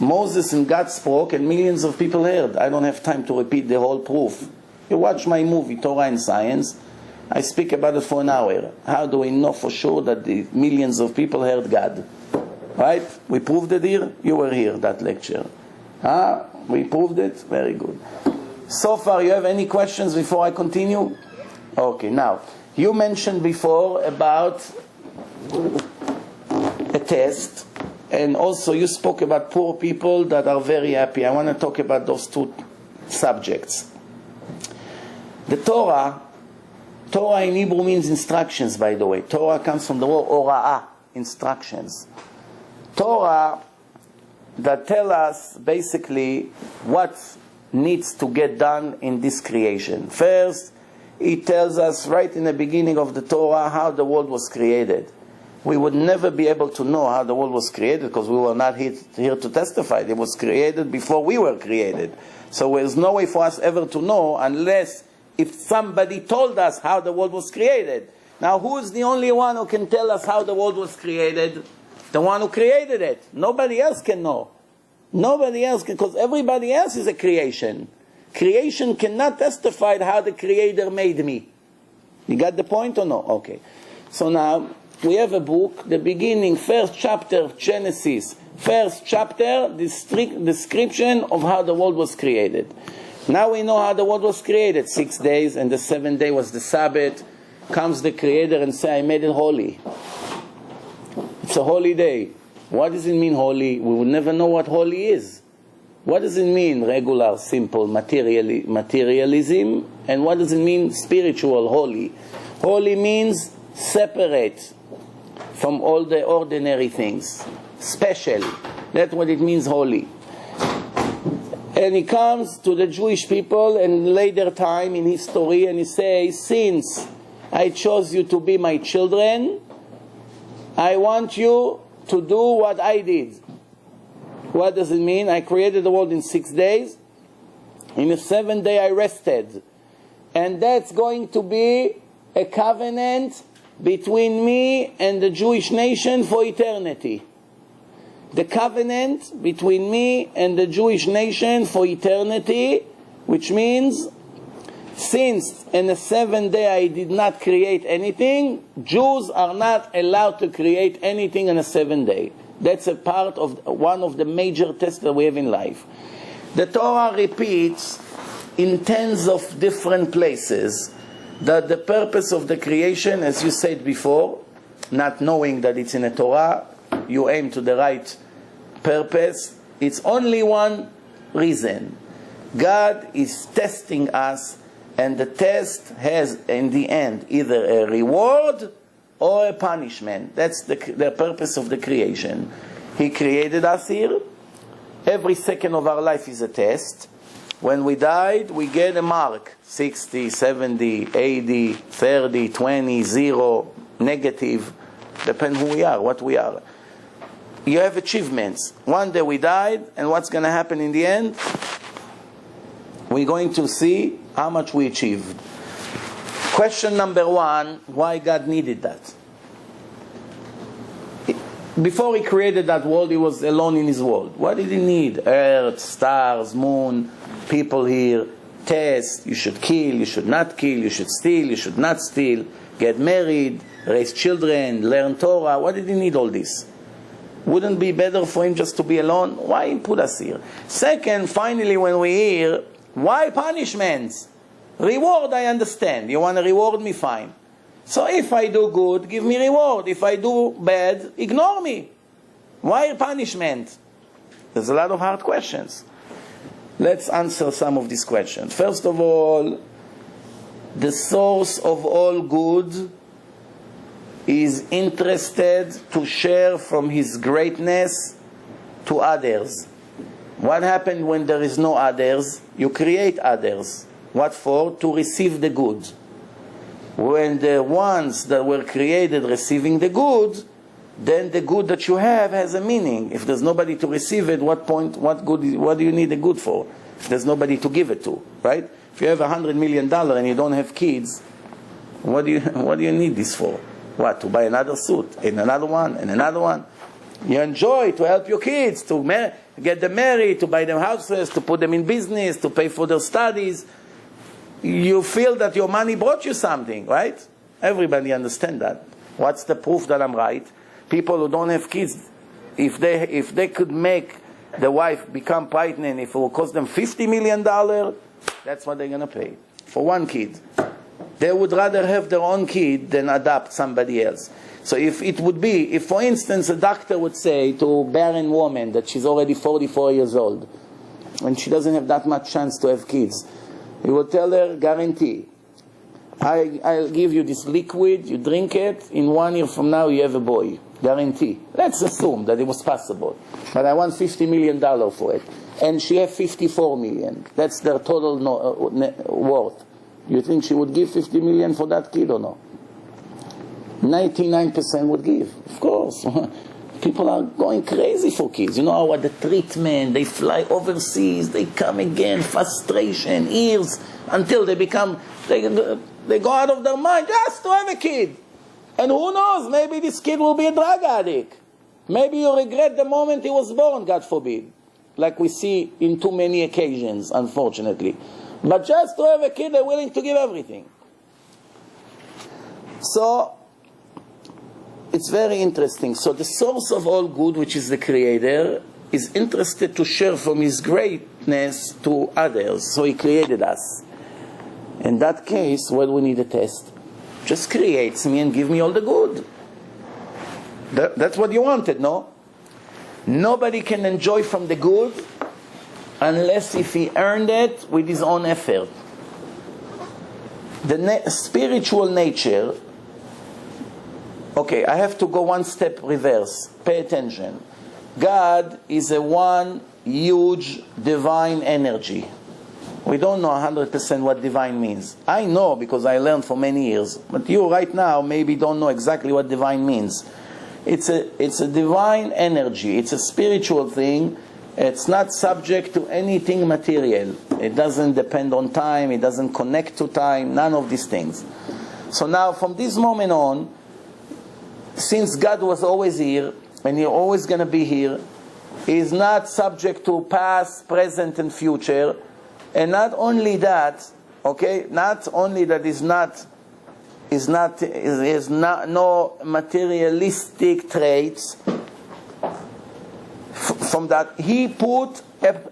Moses and God spoke and millions of people heard. I don't have time to repeat the whole proof. You watch my movie, Torah and Science. I speak about it for an hour. How do we know for sure that the millions of people heard God? Right? We proved it here. You were here, that lecture. We proved it? Very good. So far, you have any questions before I continue? Okay, now, you mentioned before about a test, and also you spoke about poor people that are very happy. I want to talk about those two subjects. The Torah in Hebrew means instructions, by the way. Torah comes from the word ora'ah, instructions. Torah that tell us basically what needs to get done in this creation. First, it tells us right in the beginning of the Torah how the world was created. We would never be able to know how the world was created because we were not here to testify. It was created before we were created. So there's no way for us ever to know unless if somebody told us how the world was created. Now, who is the only one who can tell us how the world was created? The one who created it. Nobody else can know. Nobody else can, because everybody else is a creation. Creation cannot testify how the Creator made me. You got the point or no? Okay. So now, we have a book, the beginning, first chapter of Genesis. First chapter, description of how the world was created. Now we know how the world was created. 6 days, and the 7th day was the Sabbath. Comes the Creator and say, I made it holy. It's a holy day. What does it mean, holy? We will never know what holy is. What does it mean, regular, simple, materialism? And what does it mean, spiritual, holy? Holy means separate from all the ordinary things. Special. That's what it means, holy. And he comes to the Jewish people in later time in history and he says, since I chose you to be my children, I want you to do what I did. What does it mean? I created the world in 6 days. In the 7th day I rested. And that's going to be a covenant between me and the Jewish nation for eternity. The covenant between me and the Jewish nation for eternity, which means since in the 7th day I did not create anything, Jews are not allowed to create anything on the 7th day. That's a part of one of the major tests that we have in life. The Torah repeats in tens of different places that the purpose of the creation, as you said before, not knowing that it's in the Torah, you aim to the right purpose. It's only one reason. God is testing us, and the test has, in the end, either a reward or a punishment. That's the purpose of the creation. He created us here. Every second of our life is a test. When we died, we get a mark. 60, 70, 80, 30, 20, 0, negative. Depends who we are, what we are. You have achievements. One day we died, and what's going to happen in the end? We're going to see how much we achieved. Question number one, why God needed that? Before he created that world, he was alone in his world. What did he need? Earth, stars, moon, people here, tests, you should kill, you should not kill, you should steal, you should not steal, get married, raise children, learn Torah. Why did he need all this? Wouldn't it be better for him just to be alone? Why he put us here? Second, finally, when we hear, why punishments? Reward, I understand. You want to reward me? Fine. So if I do good, give me reward. If I do bad, ignore me. Why punishment? There's a lot of hard questions. Let's answer some of these questions. First of all, the source of all good is interested to share from his greatness to others. What happened when there is no others? You create others. What for? To receive the good. When the ones that were created receiving the good, then the good that you have has a meaning. If there's nobody to receive it, what do you need the good for? If there's nobody to give it to, right? If you have $100 million and you don't have kids, what do you need this for? What? To buy another suit, and another one, and another one? You enjoy to help your kids, to get them married, to buy them houses, to put them in business, to pay for their studies. You feel that your money brought you something, right? Everybody understands that. What's the proof that I'm right? People who don't have kids, if they could make the wife become pregnant, if it will cost them $50 million, that's what they're going to pay for one kid. They would rather have their own kid than adopt somebody else. So if for instance, a doctor would say to a barren woman that she's already 44 years old, and she doesn't have that much chance to have kids, he would tell her, guarantee, I'll give you this liquid, you drink it, in 1 year from now you have a boy. Guarantee. Let's assume that it was possible. But I want $50 million for it. And she has 54 million. That's their total worth. You think she would give 50 million for that kid or no? 99% would give. Of course. People are going crazy for kids. You know what the treatment, they fly overseas, they come again, frustration, years, until they become, they go out of their mind just to have a kid. And who knows, maybe this kid will be a drug addict. Maybe you regret the moment he was born, God forbid. Like we see in too many occasions, unfortunately. But just to have a kid, they're willing to give everything. So, it's very interesting. So the source of all good, which is the Creator, is interested to share from His greatness to others. So He created us. In that case, what do we need a test? Just creates me and give me all the good. That's what you wanted, no? Nobody can enjoy from the good unless if he earned it with his own effort. The spiritual nature. Okay, I have to go one step reverse. Pay attention. God is a one huge divine energy. We don't know 100% what divine means. I know because I learned for many years. But you right now maybe don't know exactly what divine means. It's a divine energy. It's a spiritual thing. It's not subject to anything material. It doesn't depend on time. It doesn't connect to time. None of these things. So now from this moment on, since God was always here, and He's always going to be here, He is not subject to past, present, and future. And not only that, okay, not only that is no materialistic traits. From that, He put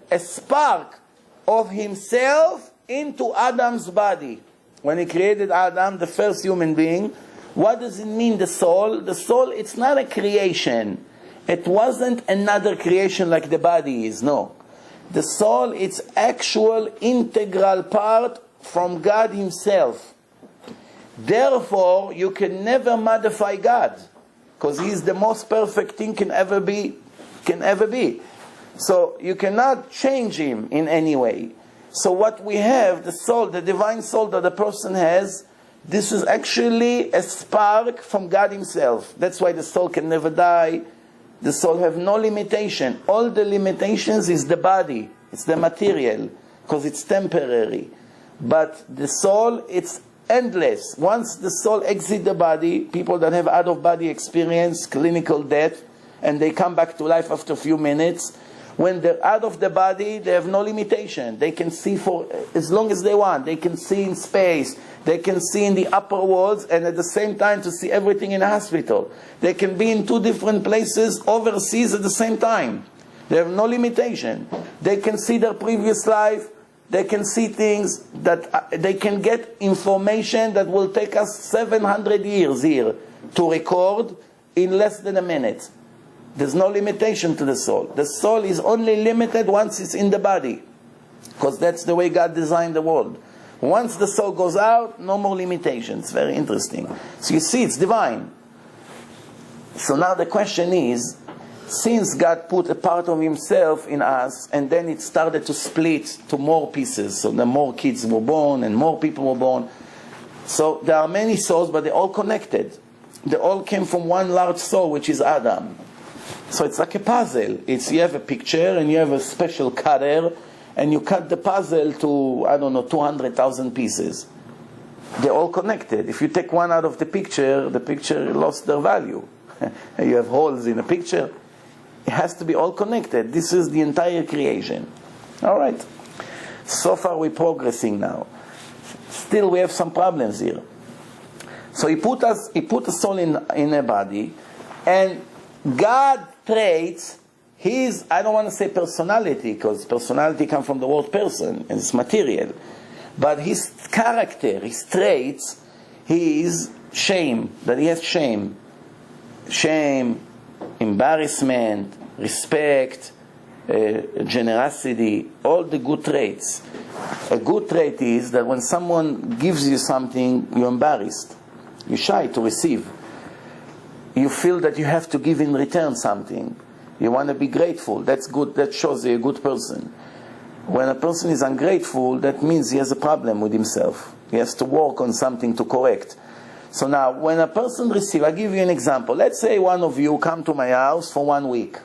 a spark of Himself into Adam's body. When He created Adam, the first human being, what does it mean, the soul? The soul, it's not a creation. It wasn't another creation like the body is, no. The soul, it's actual integral part from God Himself. Therefore, you can never modify God, because He's the most perfect thing can ever be. So you cannot change Him in any way. So what we have, the soul, the divine soul that the person has, this is actually a spark from God Himself. That's why the soul can never die. The soul have no limitation. All the limitations is the body. It's the material, because it's temporary. But the soul, it's endless. Once the soul exits the body, people that have out-of-body experience, clinical death, and they come back to life after a few minutes, when they're out of the body, they have no limitation. They can see for as long as they want. They can see in space. They can see in the upper worlds, and at the same time to see everything in a hospital. They can be in two different places overseas at the same time. They have no limitation. They can see their previous life. They can see things that they can get information that will take us 700 years here to record in less than a minute. There's no limitation to the soul. The soul is only limited once it's in the body, because that's the way God designed the world. Once the soul goes out, no more limitations. Very interesting. So you see, it's divine. So now the question is, since God put a part of Himself in us, and then it started to split to more pieces, so the more kids were born and more people were born. So there are many souls, but they're all connected. They all came from one large soul, which is Adam. So it's like a puzzle. You have a picture and you have a special cutter, and you cut the puzzle to, 200,000 pieces. They're all connected. If you take one out of the picture lost their value. You have holes in a picture. It has to be all connected. This is the entire creation. All right. So far we're progressing now. Still we have some problems here. So He put a soul in a body, and God traits His, I don't want to say personality, because personality comes from the word person, and it's material. But His character, His traits, His shame, that He has shame. Shame, embarrassment, respect, generosity, all the good traits. A good trait is that when someone gives you something, you're embarrassed. You're shy to receive. You feel that you have to give in return something. You want to be grateful. That's good. That shows you're a good person. When a person is ungrateful, that means he has a problem with himself. He has to work on something to correct. So now, when a person receives, I'll give you an example. Let's say one of you come to my house for 1 week.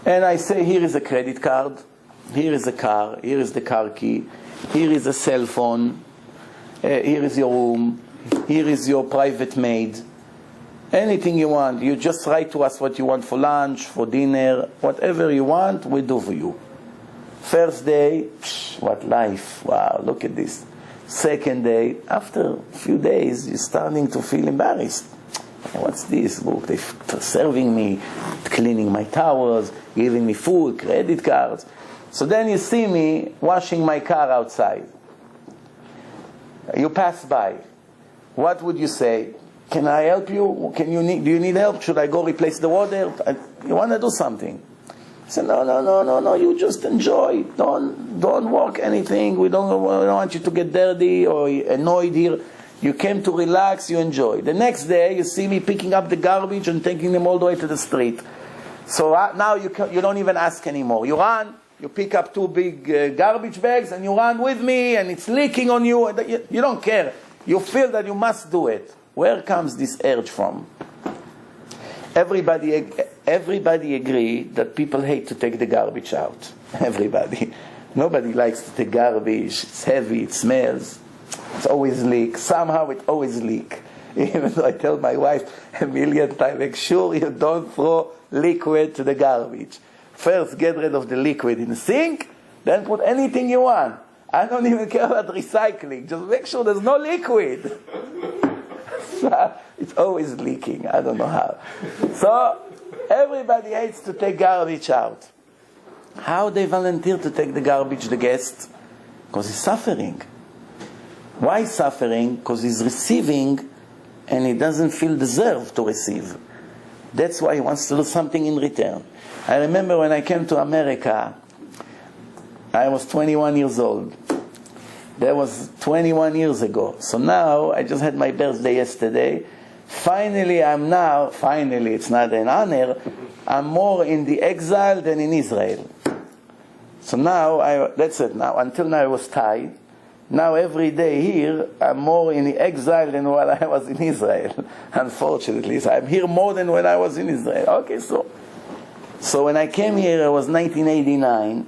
And I say, here is a credit card, here is a car, here is the car key, here is a cell phone, here is your room, here is your private maid. Anything you want, you just write to us what you want for lunch, for dinner, whatever you want, we do for you. First day, what life, wow, look at this. Second day, after a few days, you're starting to feel embarrassed. What's this? Look, they're serving me, cleaning my towels, giving me food, credit cards. So then you see me washing my car outside. You pass by. What would you say? Can I help you? Do you need help? Should I go replace the water? You want to do something. I said, no, you just enjoy. Don't work anything. We don't want you to get dirty or annoyed here. You came to relax, you enjoy. The next day, you see me picking up the garbage and taking them all the way to the street. So now you don't even ask anymore. You run, you pick up 2 big garbage bags, and you run with me, and it's leaking on you. You don't care. You feel that you must do it. Where comes this urge from? Everybody agree that people hate to take the garbage out. Everybody. Nobody likes to take garbage. It's heavy, it smells. It's always leak. Somehow it always leak. Even though I tell my wife 1,000,000 times, make sure you don't throw liquid to the garbage. First get rid of the liquid in the sink, then put anything you want. I don't even care about recycling. Just make sure there's no liquid. It's always leaking. I don't know how. So everybody hates to take garbage out. How they volunteer to take the garbage, the guest? Because he's suffering. Why suffering? Because he's receiving and he doesn't feel deserved to receive. That's why he wants to do something in return. I remember when I came to America, I was 21 years old. That was 21 years ago. So now, I just had my birthday yesterday. Finally, it's not an honor, I'm more in the exile than in Israel. So now, that's it. Now, until now I was tied. Now every day here, I'm more in the exile than when I was in Israel, unfortunately. So I'm here more than when I was in Israel. Okay, so when I came here, it was 1989.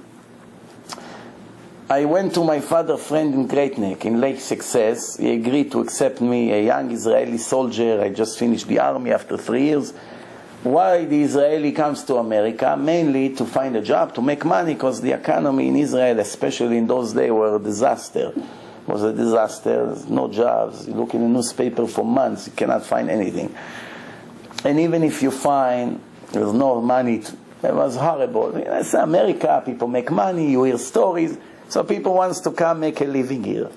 I went to my father's friend in Great Neck, in Lake Success. He agreed to accept me, a young Israeli soldier. I just finished the army after 3 years. Why the Israeli comes to America? Mainly to find a job, to make money, because the economy in Israel, especially in those days, were a disaster. It was a disaster. There's no jobs. You look in the newspaper for months, you cannot find anything. And even if you find, there's no money. It was horrible. It's America, people make money, you hear stories. So people want to come make a living here.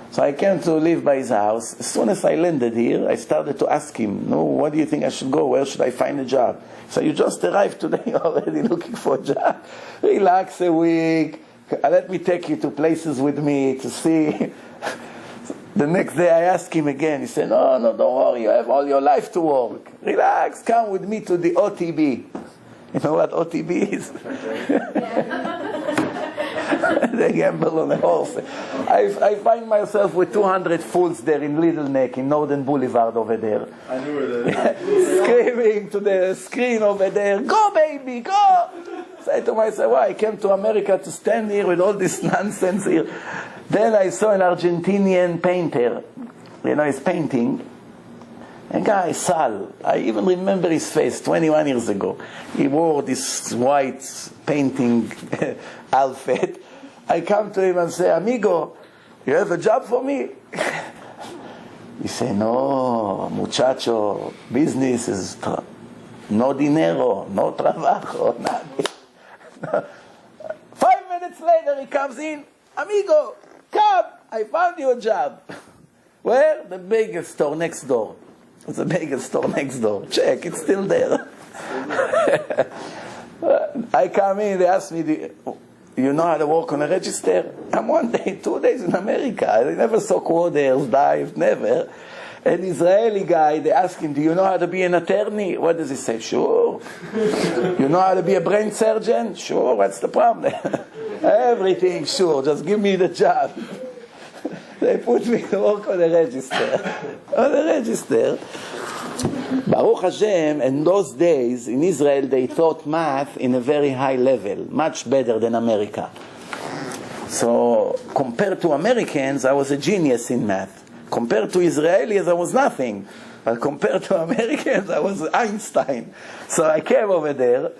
So I came to live by his house. As soon as I landed here, I started to ask him, what do you think I should go? Where should I find a job? So you just arrived today already looking for a job. Relax a week. Let me take you to places with me to see. The next day I asked him again. He said, no, don't worry. You have all your life to work. Relax. Come with me to the OTB. You know what OTB is? They gamble on a horse. I find myself with 200 fools there in Little Neck, in Northern Boulevard over there. I knew where that is. Screaming to the screen over there, go baby, go! Say to myself, I came to America to stand here with all this nonsense here. Then I saw an Argentinian painter. He's painting. A guy, Sal. I even remember his face 21 years ago. He wore this white painting outfit. I come to him and say, amigo, you have a job for me? He said, no, muchacho, business is no dinero, no trabajo, nothing. 5 minutes later he comes in, amigo, come, I found you a job. Where? The biggest store next door. It's the biggest store next door. Check, it's still there. I come in, they ask me, you know how to work on a register? I'm 1 day, 2 days in America. I never saw quarters, dive, never. An Israeli guy, they ask him, do you know how to be an attorney? What does he say? Sure. You know how to be a brain surgeon? Sure, what's the problem? Everything, sure, just give me the job. They put me to work on the register. On the register. Baruch Hashem, in those days, in Israel, they taught math in a very high level, much better than America. So, compared to Americans, I was a genius in math. Compared to Israelis, I was nothing. But compared to Americans, I was Einstein. So I came over there.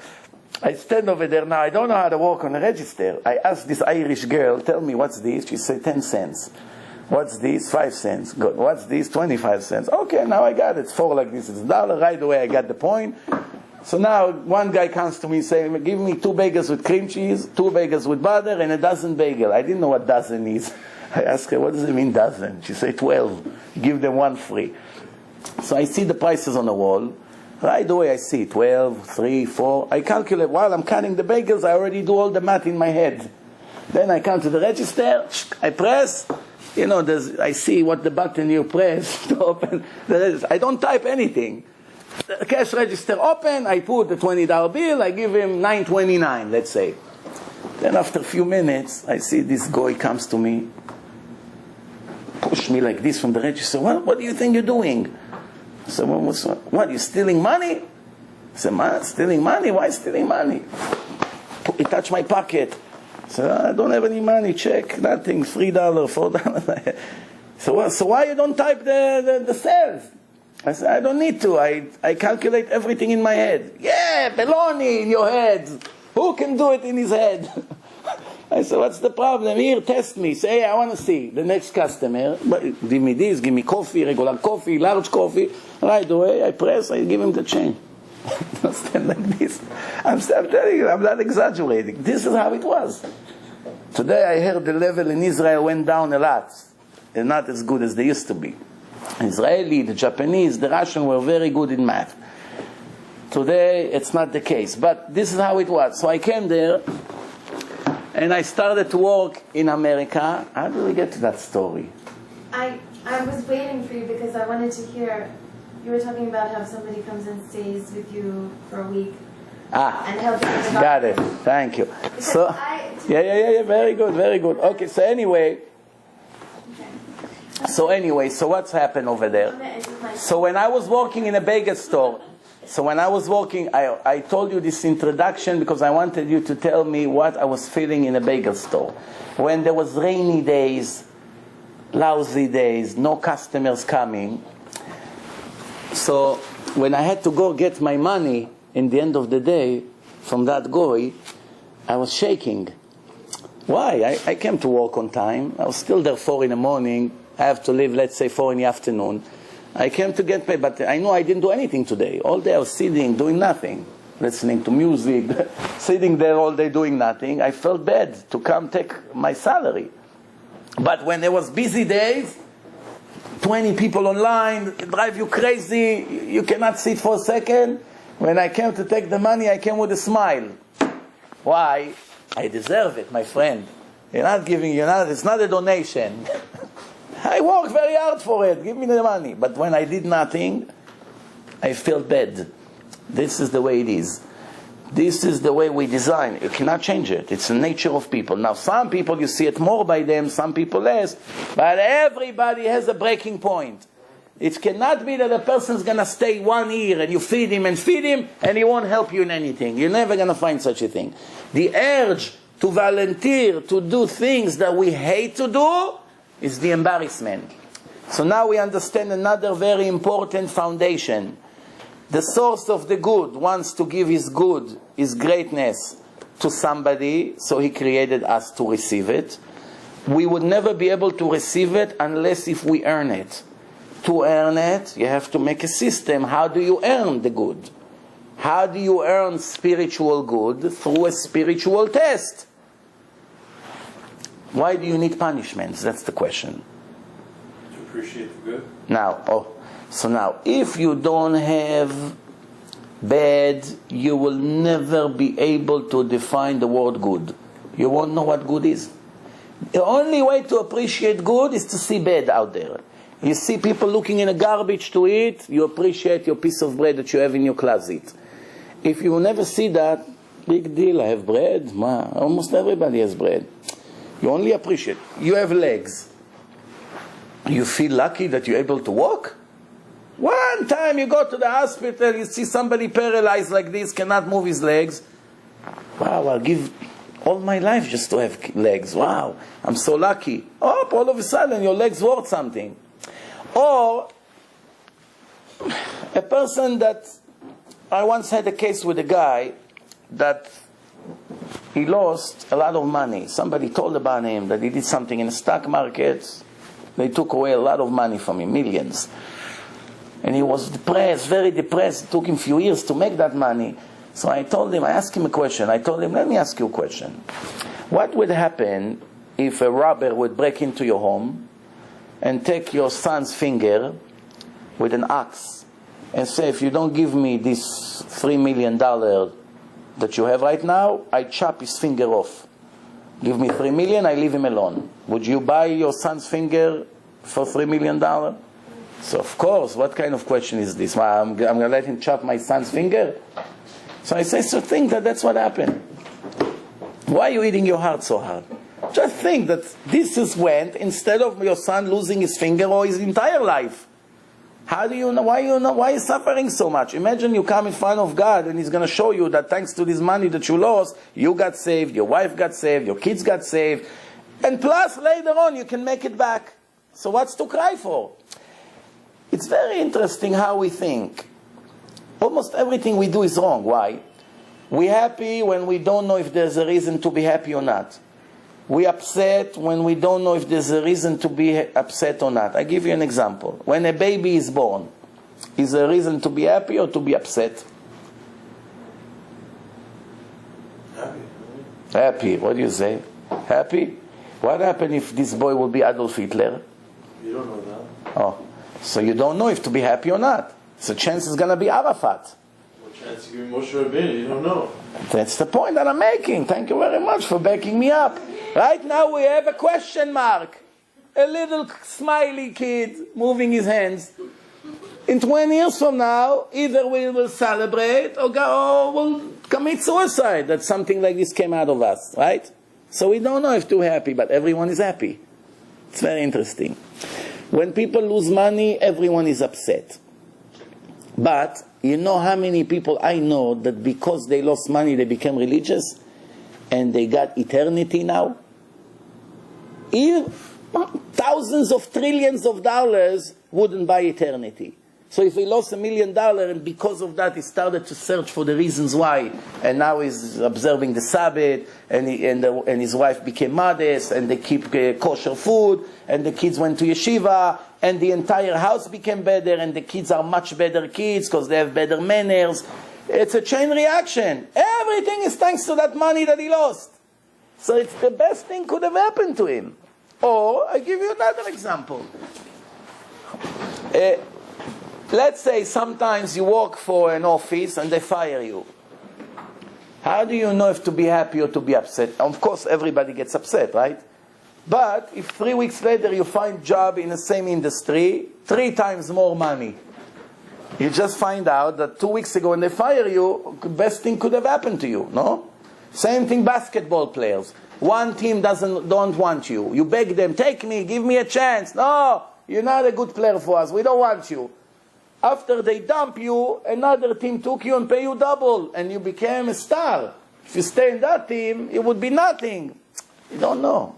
I stand over there. Now, I don't know how to work on a register. I asked this Irish girl, tell me, what's this? She said, 10 cents. What's this? 5 cents. Good. What's this? 25 cents. Okay, now I got it. It's 4 like this. It's $1. Right away, I got the point. So now, one guy comes to me saying, give me 2 bagels with cream cheese, 2 bagels with butter, and a dozen bagel. I didn't know what dozen is. I asked her, what does it mean dozen? She said 12. Give them 1 free. So I see the prices on the wall. Right away I see 12, 3, 4. I calculate, while I'm counting the bagels, I already do all the math in my head. Then I come to the register, I press. You know, I see what the button you press to open the register. I don't type anything. The cash register open, I put the $20 bill, I give him $9.29, let's say. Then after a few minutes, I see this guy comes to me, push me like this from the register. What do you think you're doing? I said, what, you stealing money? I said, stealing money? Why stealing money? He touched my pocket. I said, I don't have any money, check, nothing, $3, $4. So why you don't type the sales? I said, I don't need to, I calculate everything in my head. Yeah, baloney in your head. Who can do it in his head? I said, what's the problem? Here, test me. Say, hey, I want to see the next customer. Give me this, give me coffee, regular coffee, large coffee. Right away, I press, I give him the change. Don't stand like this. I'm telling you, I'm not exaggerating. This is how it was. Today I heard the level in Israel went down a lot. They're not as good as they used to be. Israeli, the Japanese, the Russian were very good in math. Today it's not the case. But this is how it was. So I came there and I started to work in America. How did we get to that story? I was waiting for you because I wanted to hear. You were talking about how somebody comes and stays with you for a week and helps you with the got it. Thank you. So, yeah, very good, very good. Okay, so anyway, so what's happened over there? So when I was working in a bagel store, I told you this introduction because I wanted you to tell me what I was feeling in a bagel store. When there was rainy days, lousy days, no customers coming. So when I had to go get my money in the end of the day from that guy, I was shaking. Why? I came to work on time. I was still there 4 in the morning. I have to leave, let's say, 4 in the afternoon. I came to get paid, but I know I didn't do anything today. All day I was sitting, doing nothing, listening to music, sitting there all day doing nothing. I felt bad to come take my salary. But when there was busy days, 20 people online, drive you crazy, you cannot sit for a second. When I came to take the money, I came with a smile. Why? I deserve it, my friend. It's not a donation. I work very hard for it, give me the money. But when I did nothing, I felt bad. This is the way it is. This is the way we design. You cannot change it. It's the nature of people. Now, some people, you see it more by them, some people less. But everybody has a breaking point. It cannot be that a person's going to stay 1 year and you feed him, and he won't help you in anything. You're never going to find such a thing. The urge to volunteer, to do things that we hate to do, is the embarrassment. So now we understand another very important foundation. The source of the good wants to give his good, his greatness, to somebody, so he created us to receive it. We would never be able to receive it unless if we earn it. To earn it, you have to make a system. How do you earn the good? How do you earn spiritual good? Through a spiritual test. Why do you need punishments? That's the question. To appreciate the good? Now, so now, if you don't have bad, you will never be able to define the word good. You won't know what good is. The only way to appreciate good is to see bad out there. You see people looking in a garbage to eat, you appreciate your piece of bread that you have in your closet. If you never see that, big deal, I have bread. Almost everybody has bread. You only appreciate. You have legs. You feel lucky that you're able to walk? One time you go to the hospital, you see somebody paralyzed like this, cannot move his legs. Wow, I'll give all my life just to have legs. Wow, I'm so lucky. Oh, all of a sudden your legs worth something. Or a person that, I once had a case with a guy that he lost a lot of money. Somebody told about him that he did something in the stock market. They took away a lot of money from him, millions. And he was depressed, very depressed. It took him a few years to make that money. So I asked him a question. I told him, let me ask you a question. What would happen if a robber would break into your home and take your son's finger with an axe and say, if you don't give me this $3 million that you have right now, I chop his finger off. Give me $3 million, I leave him alone. Would you buy your son's finger for $3 million? So of course, what kind of question is this? I'm going to let him chop my son's finger? So I say, so think that that's what happened. Why are you eating your heart so hard? Just think that this is when, instead of your son losing his finger or his entire life, how do you know? Why are you suffering so much? Imagine you come in front of God and He's going to show you that thanks to this money that you lost, you got saved, your wife got saved, your kids got saved, and plus later on you can make it back. So what's to cry for? It's very interesting how we think. Almost everything we do is wrong. Why? We're happy when we don't know if there's a reason to be happy or not. We're upset when we don't know if there's a reason to be upset or not. I give you an example. When a baby is born, is there a reason to be happy or to be upset? Happy. Happy. What do you say? Happy? What happens if this boy will be Adolf Hitler? You don't know that. Oh, so you don't know if to be happy or not. So chance is going to be Arafat. What chance you give Moshe Rabbeinu? You don't know. That's the point that I'm making. Thank you very much for backing me up. Right now we have a question mark. A little smiley kid moving his hands. In 20 years from now, either we will celebrate or we'll commit suicide that something like this came out of us, right? So we don't know if too happy, but everyone is happy. It's very interesting. When people lose money, everyone is upset. But you know how many people I know that because they lost money, they became religious and they got eternity now? Even thousands of trillions of dollars wouldn't buy eternity. So if he lost $1 million and because of that he started to search for the reasons why, and now he's observing the Sabbath, and his wife became modest, and they keep kosher food, and the kids went to yeshiva, and the entire house became better, and the kids are much better kids because they have better manners. It's a chain reaction. Everything is thanks to that money that he lost. So it's the best thing could have happened to him. Or, I give you another example. Let's say sometimes you work for an office and they fire you. How do you know if to be happy or to be upset? Of course, everybody gets upset, right? But if 3 weeks later you find a job in the same industry, 3 times more money, you just find out that 2 weeks ago when they fire you, the best thing could have happened to you, no? Same thing basketball players. One team don't want you. You beg them, take me, give me a chance. No, you're not a good player for us. We don't want you. After they dump you, another team took you and pay you double, and you became a star. If you stay in that team, it would be nothing. You don't know.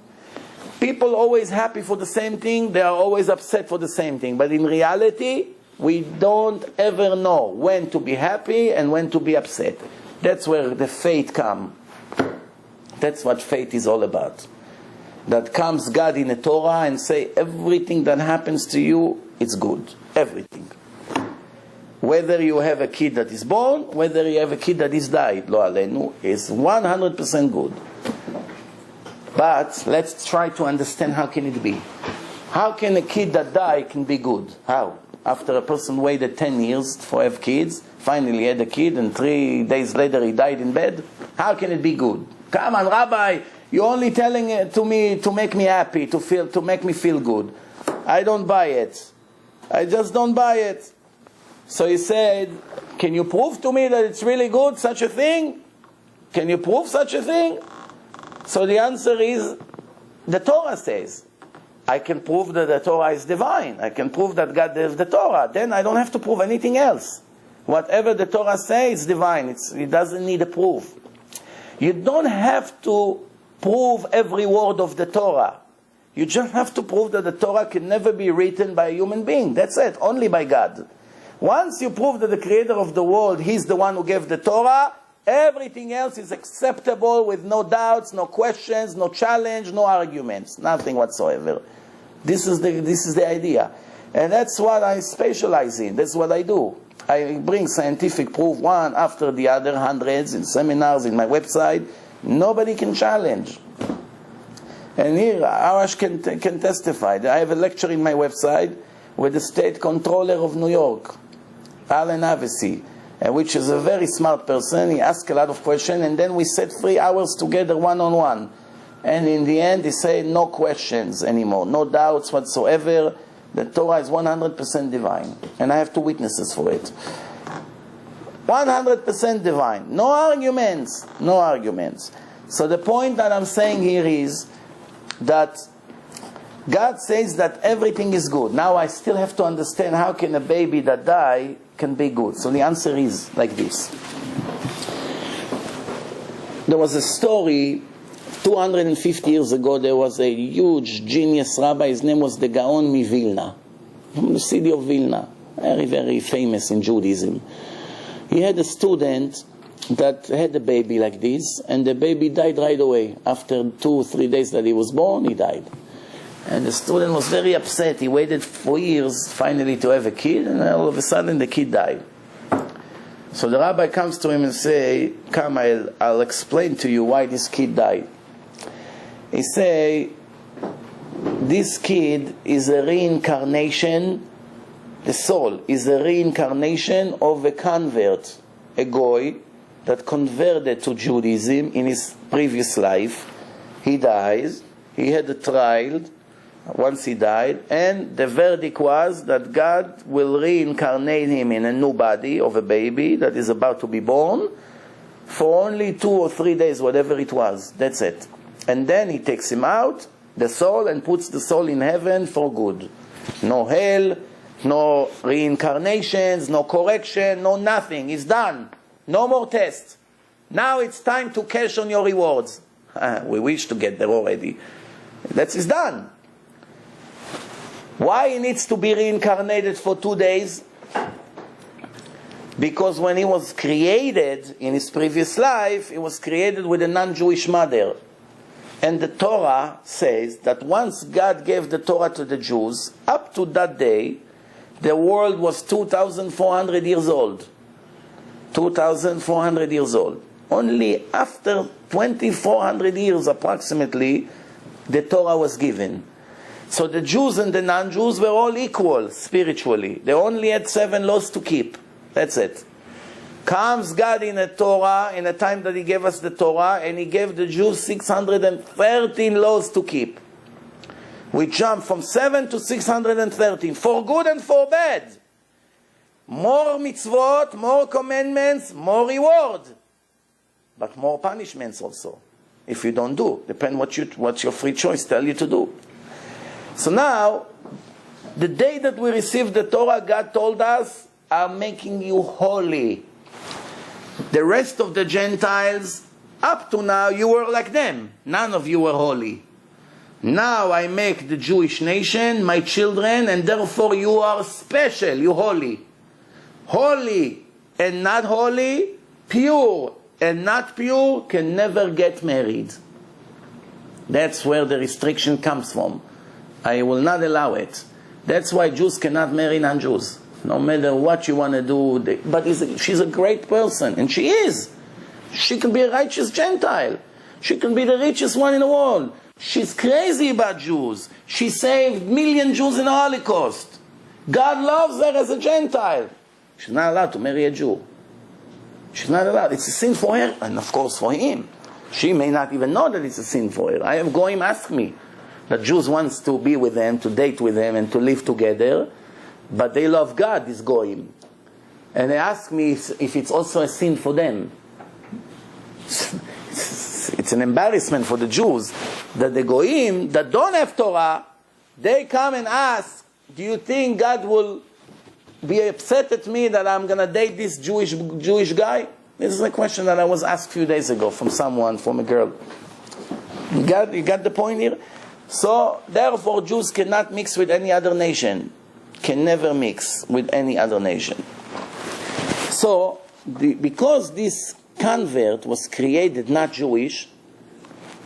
People always happy for the same thing, they are always upset for the same thing. But in reality, we don't ever know when to be happy and when to be upset. That's where the faith comes. That's what faith is all about. That comes God in the Torah and say, everything that happens to you, it's good. Everything. Whether you have a kid that is born, whether you have a kid that is died, lo alenu, is 100% good. But let's try to understand how can it be. How can a kid that died can be good? How? After a person waited 10 years for have kids, finally had a kid, and 3 days later he died in bed. How can it be good? Come on, Rabbi, you're only telling it to me to make me happy, to make me feel good. I don't buy it. I just don't buy it. So he said, can you prove to me that it's really good, such a thing? Can you prove such a thing? So the answer is, the Torah says. I can prove that the Torah is divine. I can prove that God gave the Torah. Then I don't have to prove anything else. Whatever the Torah says is divine. It doesn't need a proof. You don't have to prove every word of the Torah. You just have to prove that the Torah can never be written by a human being. That's it. Only by God. Once you prove that the creator of the world, he's the one who gave the Torah, everything else is acceptable with no doubts, no questions, no challenge, no arguments. Nothing whatsoever. This is the idea. And that's what I specialize in. That's what I do. I bring scientific proof one after the other, hundreds in seminars, in my website. Nobody can challenge. And here, Arash can testify. I have a lecture in my website with the state controller of New York, Alan Havesi, which is a very smart person. He asks a lot of questions, and then we sat 3 hours together one-on-one. And in the end, he said, no questions anymore, no doubts whatsoever. The Torah is 100% divine. And I have 2 witnesses for it. 100% divine. No arguments. No arguments. So the point that I'm saying here is that God says that everything is good. Now I still have to understand how can a baby that died can be good. So the answer is like this. There was a story 250 years ago. There was a huge genius rabbi. His name was the Gaon Vilna, from the city of Vilna, very, very famous in Judaism. He had a student that had a baby like this, and the baby died right away. After 2 or 3 days that he was born, he died. And the student was very upset. He waited for years finally to have a kid, and all of a sudden the kid died. So the rabbi comes to him and say, come, I'll explain to you why this kid died. He say, this kid is a reincarnation, the soul is a reincarnation of a convert, a goy, that converted to Judaism in his previous life. He dies, he had a trial once he died, and the verdict was that God will reincarnate him in a new body of a baby that is about to be born for only 2 or 3 days, whatever it was. That's it. And then he takes him out, the soul, and puts the soul in heaven for good. No hell, no reincarnations, no correction, no nothing. It's done. No more tests. Now it's time to cash on your rewards. We wish to get there already. That is done. Why he needs to be reincarnated for 2 days? Because when he was created in his previous life, he was created with a non-Jewish mother. And the Torah says that once God gave the Torah to the Jews, up to that day, the world was 2,400 years old. 2,400 years old. Only after 2,400 years approximately, the Torah was given. So the Jews and the non-Jews were all equal spiritually. They only had 7 laws to keep. That's it. Comes God in the Torah, in the time that He gave us the Torah, and He gave the Jews 613 laws to keep. We jump from 7 to 613, for good and for bad. More mitzvot, more commandments, more reward. But more punishments also, if you don't do. Depend what your free choice tell you to do. So now, the day that we received the Torah, God told us, I'm making you holy. The rest of the Gentiles, up to now, you were like them. None of you were holy. Now I make the Jewish nation my children, and therefore you are special, you holy. Holy and not holy, pure and not pure, can never get married. That's where the restriction comes from. I will not allow it. That's why Jews cannot marry non-Jews. No matter what you want to do. But she's a great person, and she is. She can be a righteous Gentile. She can be the richest one in the world. She's crazy about Jews. She saved 1 million Jews in the Holocaust. God loves her as a Gentile. She's not allowed to marry a Jew. She's not allowed. It's a sin for her, and of course for him. She may not even know that it's a sin for her. I have goyim ask me that Jews wants to be with them, to date with them, and to live together, but they love God, these goyim. And they ask me if it's also a sin for them. It's an embarrassment for the Jews that the goyim that don't have Torah, they come and ask, do you think God will be upset at me that I'm going to date this Jewish guy? This is a question that I was asked a few days ago from someone, from a girl. You got the point here? So, therefore, Jews cannot mix with any other nation. Can never mix with any other nation. So, because this convert was created not Jewish,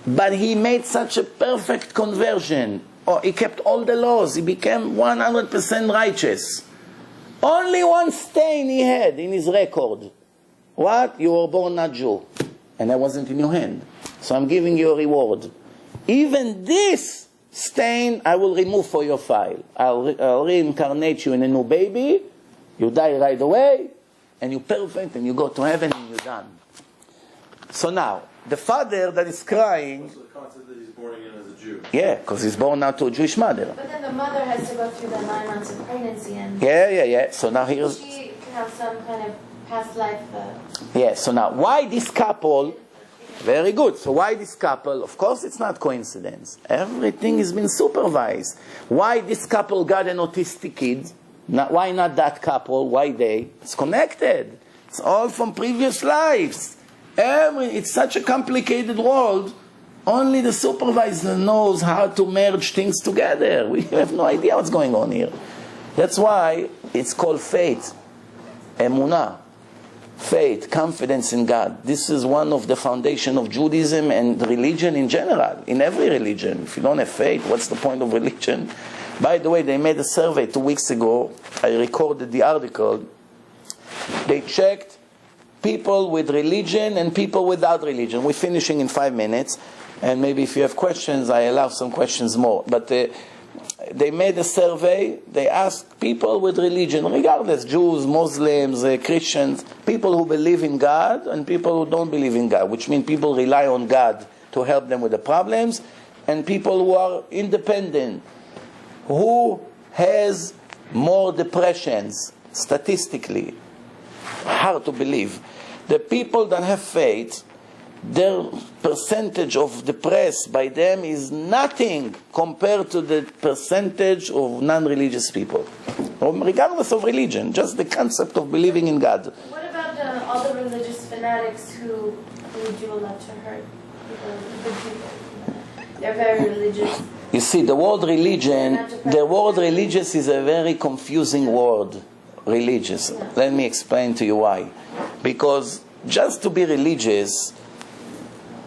but he made such a perfect conversion, or he kept all the laws, he became 100% righteous. Only one stain he had in his record. What? You were born not Jew. And that wasn't in your hand. So I'm giving you a reward. Even this stain I will remove for your file. I'll reincarnate you in a new baby. You die right away. And you're perfect. And you go to heaven and you're done. So now, the father that is crying... So the concept that he's born again as a Jew. Yeah, because he's born now to a Jewish mother. But then the mother has to go through the 9 months of pregnancy and... Yeah. So now here's... She can have some kind of past life... Yeah, so now, why this couple... Very good. So why this couple? Of course it's not coincidence. Everything has been supervised. Why this couple got an autistic kid? Why not that couple? Why they? It's connected. It's all from previous lives. It's such a complicated world. Only the supervisor knows how to merge things together. We have no idea what's going on here. That's why it's called faith. Emunah. Faith, confidence in God. This is one of the foundation of Judaism and religion in general. In every religion. If you don't have faith, what's the point of religion? By the way, they made a survey 2 weeks ago. I recorded the article. They checked people with religion and people without religion. We're finishing in 5 minutes. And maybe if you have questions, I allow some questions more. But they made a survey. They asked people with religion, regardless, Jews, Muslims, Christians, people who believe in God and people who don't believe in God, which means people rely on God to help them with the problems, and people who are independent. Who has more depressions, statistically? Hard to believe. The people that have faith, their percentage of depressed by them is nothing compared to the percentage of non-religious people, regardless of religion, just the concept of believing in God. What about all the religious fanatics who do a lot to hurt people, good people? They're very religious. You see, the word religious is a very confusing word, religious. Yeah. Let me explain to you why. Because just to be religious,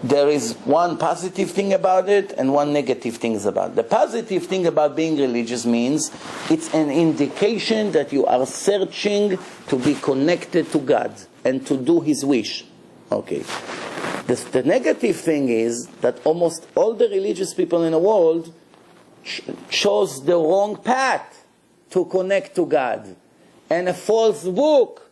there is one positive thing about it and one negative thing about it. The positive thing about being religious means it's an indication that you are searching to be connected to God and to do His wish. Okay. The negative thing is that almost all the religious people in the world chose the wrong path to connect to God. And a false book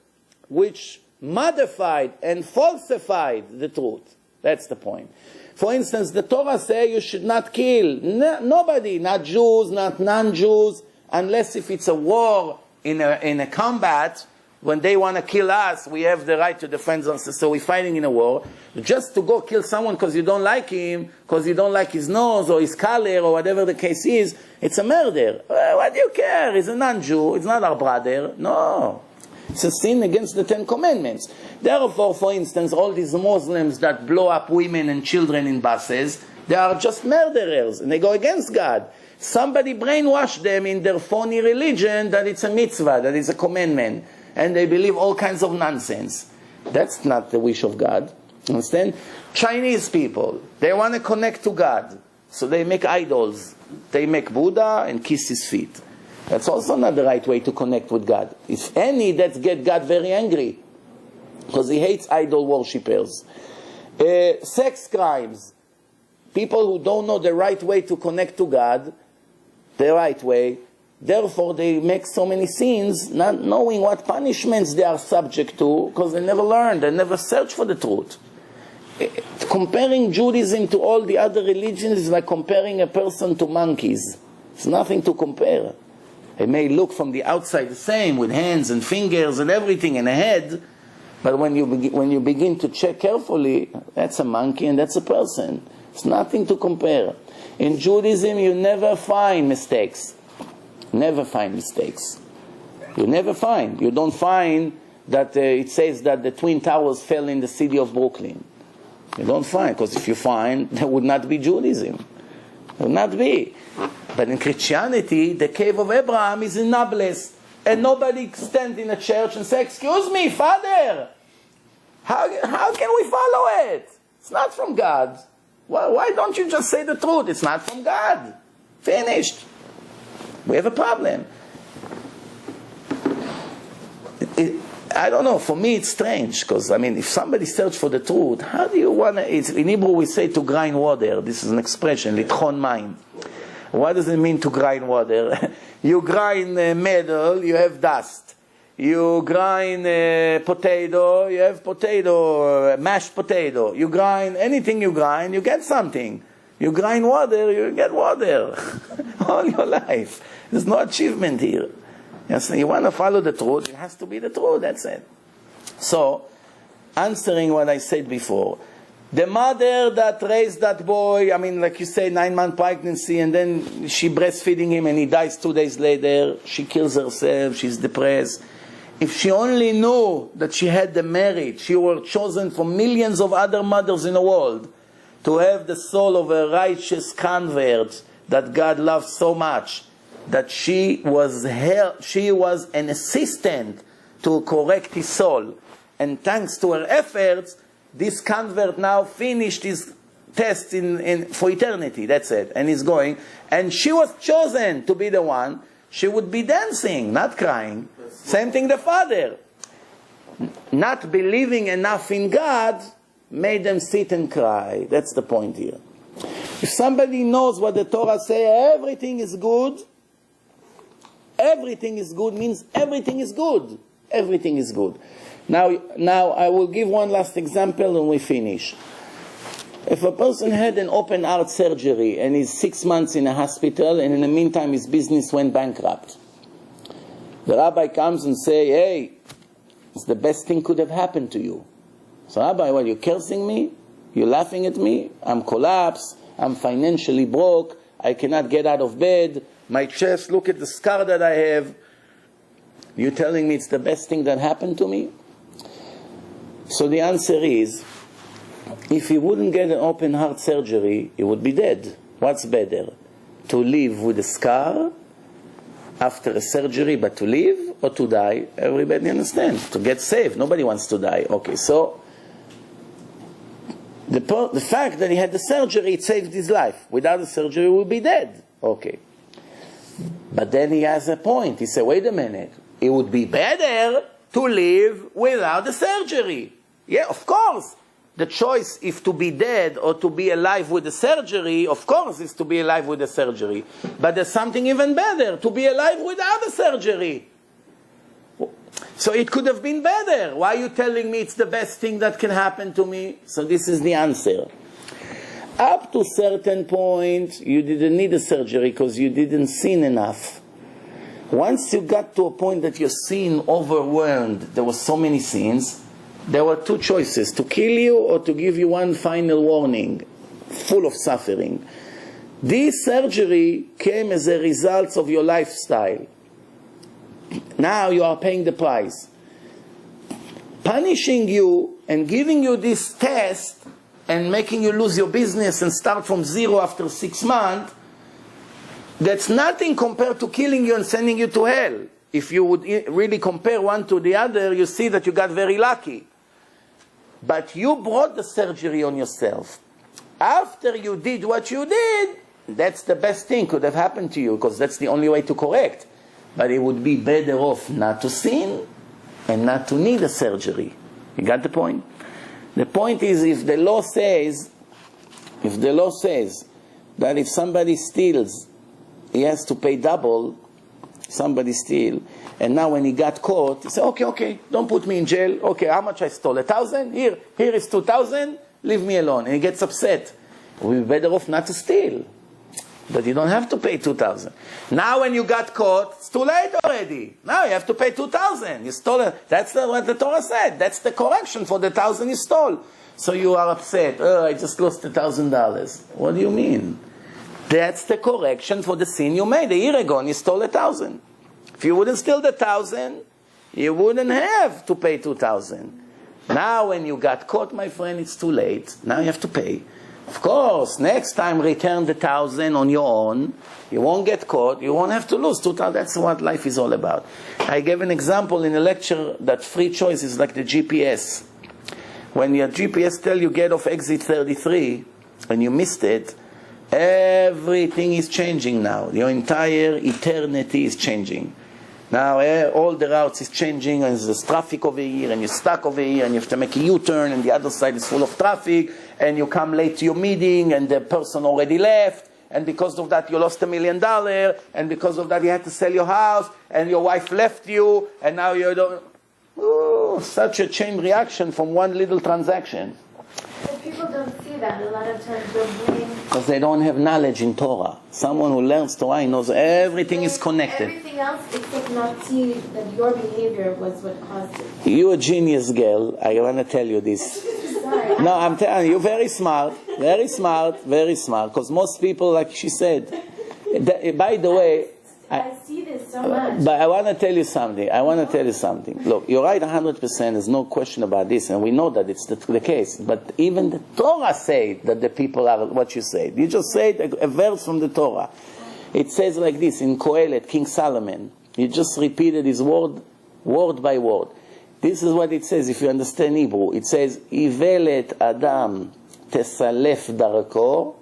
which modified and falsified the truth. That's the point. For instance, the Torah says you should not kill nobody, not Jews, not non-Jews, unless if it's a war in a combat. When they want to kill us, we have the right to defend ourselves. So we're fighting in a war. Just to go kill someone because you don't like him, because you don't like his nose or his color or whatever the case is, it's a murder. What do you care? He's a non-Jew. It's not our brother. No. It's a sin against the 10 Commandments. Therefore, for instance, all these Muslims that blow up women and children in buses, they are just murderers and they go against God. Somebody brainwashed them in their phony religion that it's a mitzvah, that it's a commandment. And they believe all kinds of nonsense. That's not the wish of God. Understand? Chinese people, they want to connect to God. So they make idols. They make Buddha and kiss his feet. That's also not the right way to connect with God. If any, that get God very angry. Because he hates idol worshippers. Sex crimes. People who don't know the right way to connect to God, the right way, Therefore, they make so many sins, not knowing what punishments they are subject to, because they never learned, they never searched for the truth. Comparing Judaism to all the other religions is like comparing a person to monkeys. It's nothing to compare. It may look from the outside the same, with hands and fingers and everything and a head, but when you begin to check carefully, that's a monkey and that's a person. It's nothing to compare. In Judaism, you never find mistakes. Never find mistakes. You never find. You don't find that it says that the Twin Towers fell in the city of Brooklyn. You don't find, because if you find, there would not be Judaism. There would not be. But in Christianity, the cave of Abraham is in Nablus. And nobody stands in a church and says, "Excuse me, Father, how can we follow it? It's not from God. Why don't you just say the truth? It's not from God." Finished. We have a problem. I don't know, for me it's strange, because, if somebody searches for the truth, how do you want to, in Hebrew we say to grind water. This is an expression, litchon mayim. What does it mean to grind water? You grind metal, you have dust. You grind potato, you have potato, mashed potato. You grind, anything you grind, you get something. You grind water, you get water. All your life. There's no achievement here. Yes, you want to follow the truth, it has to be the truth, that's it. So, answering what I said before, the mother that raised that boy, like you say, 9-month pregnancy, and then she breastfeeding him and he dies 2 days later, she kills herself, she's depressed. If she only knew that she had the merit, she was chosen from millions of other mothers in the world, to have the soul of a righteous convert that God loves so much, that she was an assistant to correct his soul. And thanks to her efforts, this convert now finished his test for eternity. That's it. And he's going. And she was chosen to be the one. She would be dancing, not crying. Same thing the father. Not believing enough in God made them sit and cry. That's the point here. If somebody knows what the Torah says, everything is good, everything is good means everything is good. Everything is good. Now I will give one last example and we finish. If a person had an open heart surgery and is 6 months in a hospital and in the meantime his business went bankrupt, the rabbi comes and say, "Hey, it's the best thing could have happened to you." So, "Rabbi, what, you're cursing me? You're laughing at me? I'm collapsed. I'm financially broke. I cannot get out of bed. My chest, look at the scar that I have. You're telling me it's the best thing that happened to me?" So the answer is, if he wouldn't get an open heart surgery, he would be dead. What's better? To live with a scar after a surgery, but to live or to die? Everybody understands. To get saved. Nobody wants to die. Okay, so the fact that he had the surgery, it saved his life. Without the surgery, he would be dead. Okay. But then he has a point. He said, wait a minute. It would be better to live without the surgery. Yeah, of course. The choice if to be dead or to be alive with the surgery, of course, is to be alive with the surgery. But there's something even better, to be alive without the surgery. So it could have been better. Why are you telling me it's the best thing that can happen to me? So this is the answer. Up to a certain point, you didn't need a surgery because you didn't sin enough. Once you got to a point that your sin overwhelmed, there were so many sins, there were two choices, to kill you or to give you one final warning, full of suffering. This surgery came as a result of your lifestyle. Now you are paying the price. Punishing you and giving you this test and making you lose your business and start from zero after 6 months, that's nothing compared to killing you and sending you to hell. If you would really compare one to the other, you see that you got very lucky. But you brought the surgery on yourself. After you did what you did, that's the best thing could have happened to you, because that's the only way to correct. But it would be better off not to sin and not to need a surgery. You got the point? The point is, if the law says that if somebody steals, he has to pay double, somebody steal, and now when he got caught, he said, okay, don't put me in jail. Okay, how much I stole? 1,000? Here is 2,000. Leave me alone. And he gets upset. We're better off not to steal. But you don't have to pay 2,000. Now when you got caught, it's too late already. Now you have to pay 2,000. You stole it. That's what the Torah said. That's the correction for the 1,000 you stole. So you are upset. Oh, I just lost $1,000. What do you mean? That's the correction for the sin you made a year ago, and you stole 1,000. If you wouldn't steal the 1,000, you wouldn't have to pay 2,000. Now when you got caught, my friend, it's too late. Now you have to pay. Of course, next time return the 1,000 on your own. You won't get caught. You won't have to lose 2,000. That's what life is all about. I gave an example in a lecture that free choice is like the GPS. When your GPS tell you get off exit 33 and you missed it, everything is changing now. Your entire eternity is changing. Now all the routes is changing, and there's traffic over here, and you're stuck over here, and you have to make a U-turn, and the other side is full of traffic, and you come late to your meeting, and the person already left, and because of that you lost $1 million, and because of that you had to sell your house, and your wife left you, and now you don't... Ooh, such a chain reaction from one little transaction. But people don't see that. A lot of times they'll blame... Because they don't have knowledge in Torah. Someone who learns Torah, he knows everything is connected. Everything else except not see that your behavior was what caused it. You're a genius girl. I want to tell you this. Sorry. No, I'm telling you, very smart. Very smart. Very smart. Because most people, like she said... By the way... I see this so much. But I want to tell you something. Look, you're right 100%. There's no question about this. And we know that it's the case. But even the Torah says that the people are what you said. You just said a verse from the Torah. It says like this in Kohelet, King Solomon. He just repeated his word by word. This is what it says if you understand Hebrew. It says, Ivelet Adam tesalef darko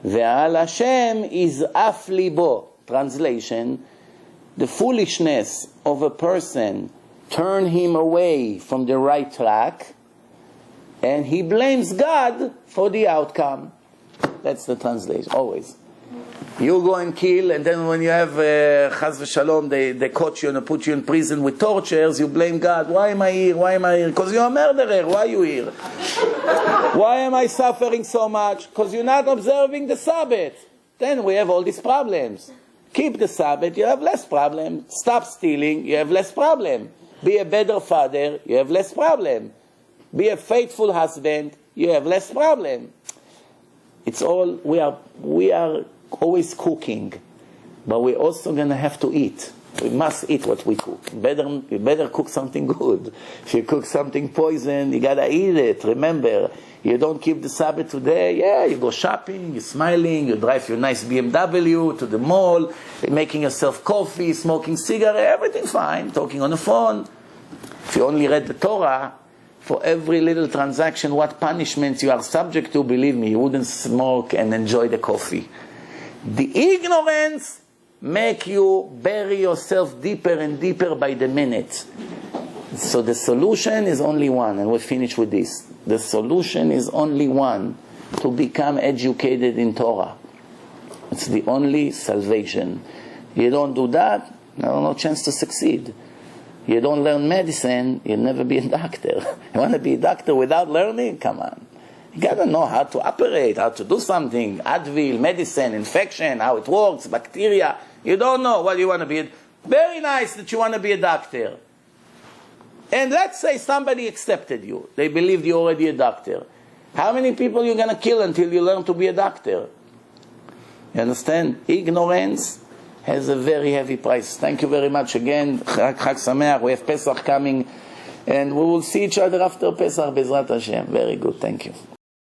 ve'al Hashem is af libo. Translation, the foolishness of a person turn him away from the right track, and he blames God for the outcome. That's the translation, always. You go and kill, and then when you have chas v'shalom, they caught you and put you in prison with tortures, you blame God. Why am I here? Why am I here? Because you're a murderer. Why are you here? Why am I suffering so much? Because you're not observing the Sabbath. Then we have all these problems. Keep the Sabbath, you have less problem. Stop stealing, you have less problem. Be a better father, you have less problem. Be a faithful husband, you have less problem. It's all, we are always cooking, but we're also going to have to eat. We must eat what we cook. You better cook something good. If you cook something poison, you got to eat it. Remember, you don't keep the Sabbath today. You go shopping, you're smiling, you drive your nice BMW to the mall, you're making yourself coffee, smoking cigarette, everything fine, talking on the phone. If you only read the Torah, for every little transaction, what punishments you are subject to, believe me, you wouldn't smoke and enjoy the coffee. The ignorance make you bury yourself deeper and deeper by the minute. So the solution is only one, and we'll finish with this. The solution is only one, to become educated in Torah. It's the only salvation. You don't do that, no chance to succeed. You don't learn medicine, you'll never be a doctor. You want to be a doctor without learning? Come on. You got to know how to operate, how to do something. Advil, medicine, infection, how it works, bacteria. You don't know what you want to be. Very nice that you want to be a doctor. And let's say somebody accepted you. They believed you're already a doctor. How many people you're going to kill until you learn to be a doctor? You understand? Ignorance has a very heavy price. Thank you very much again. Chag Sameach. We have Pesach coming. And we will see each other after Pesach, Bezrat Hashem. Very good. Thank you.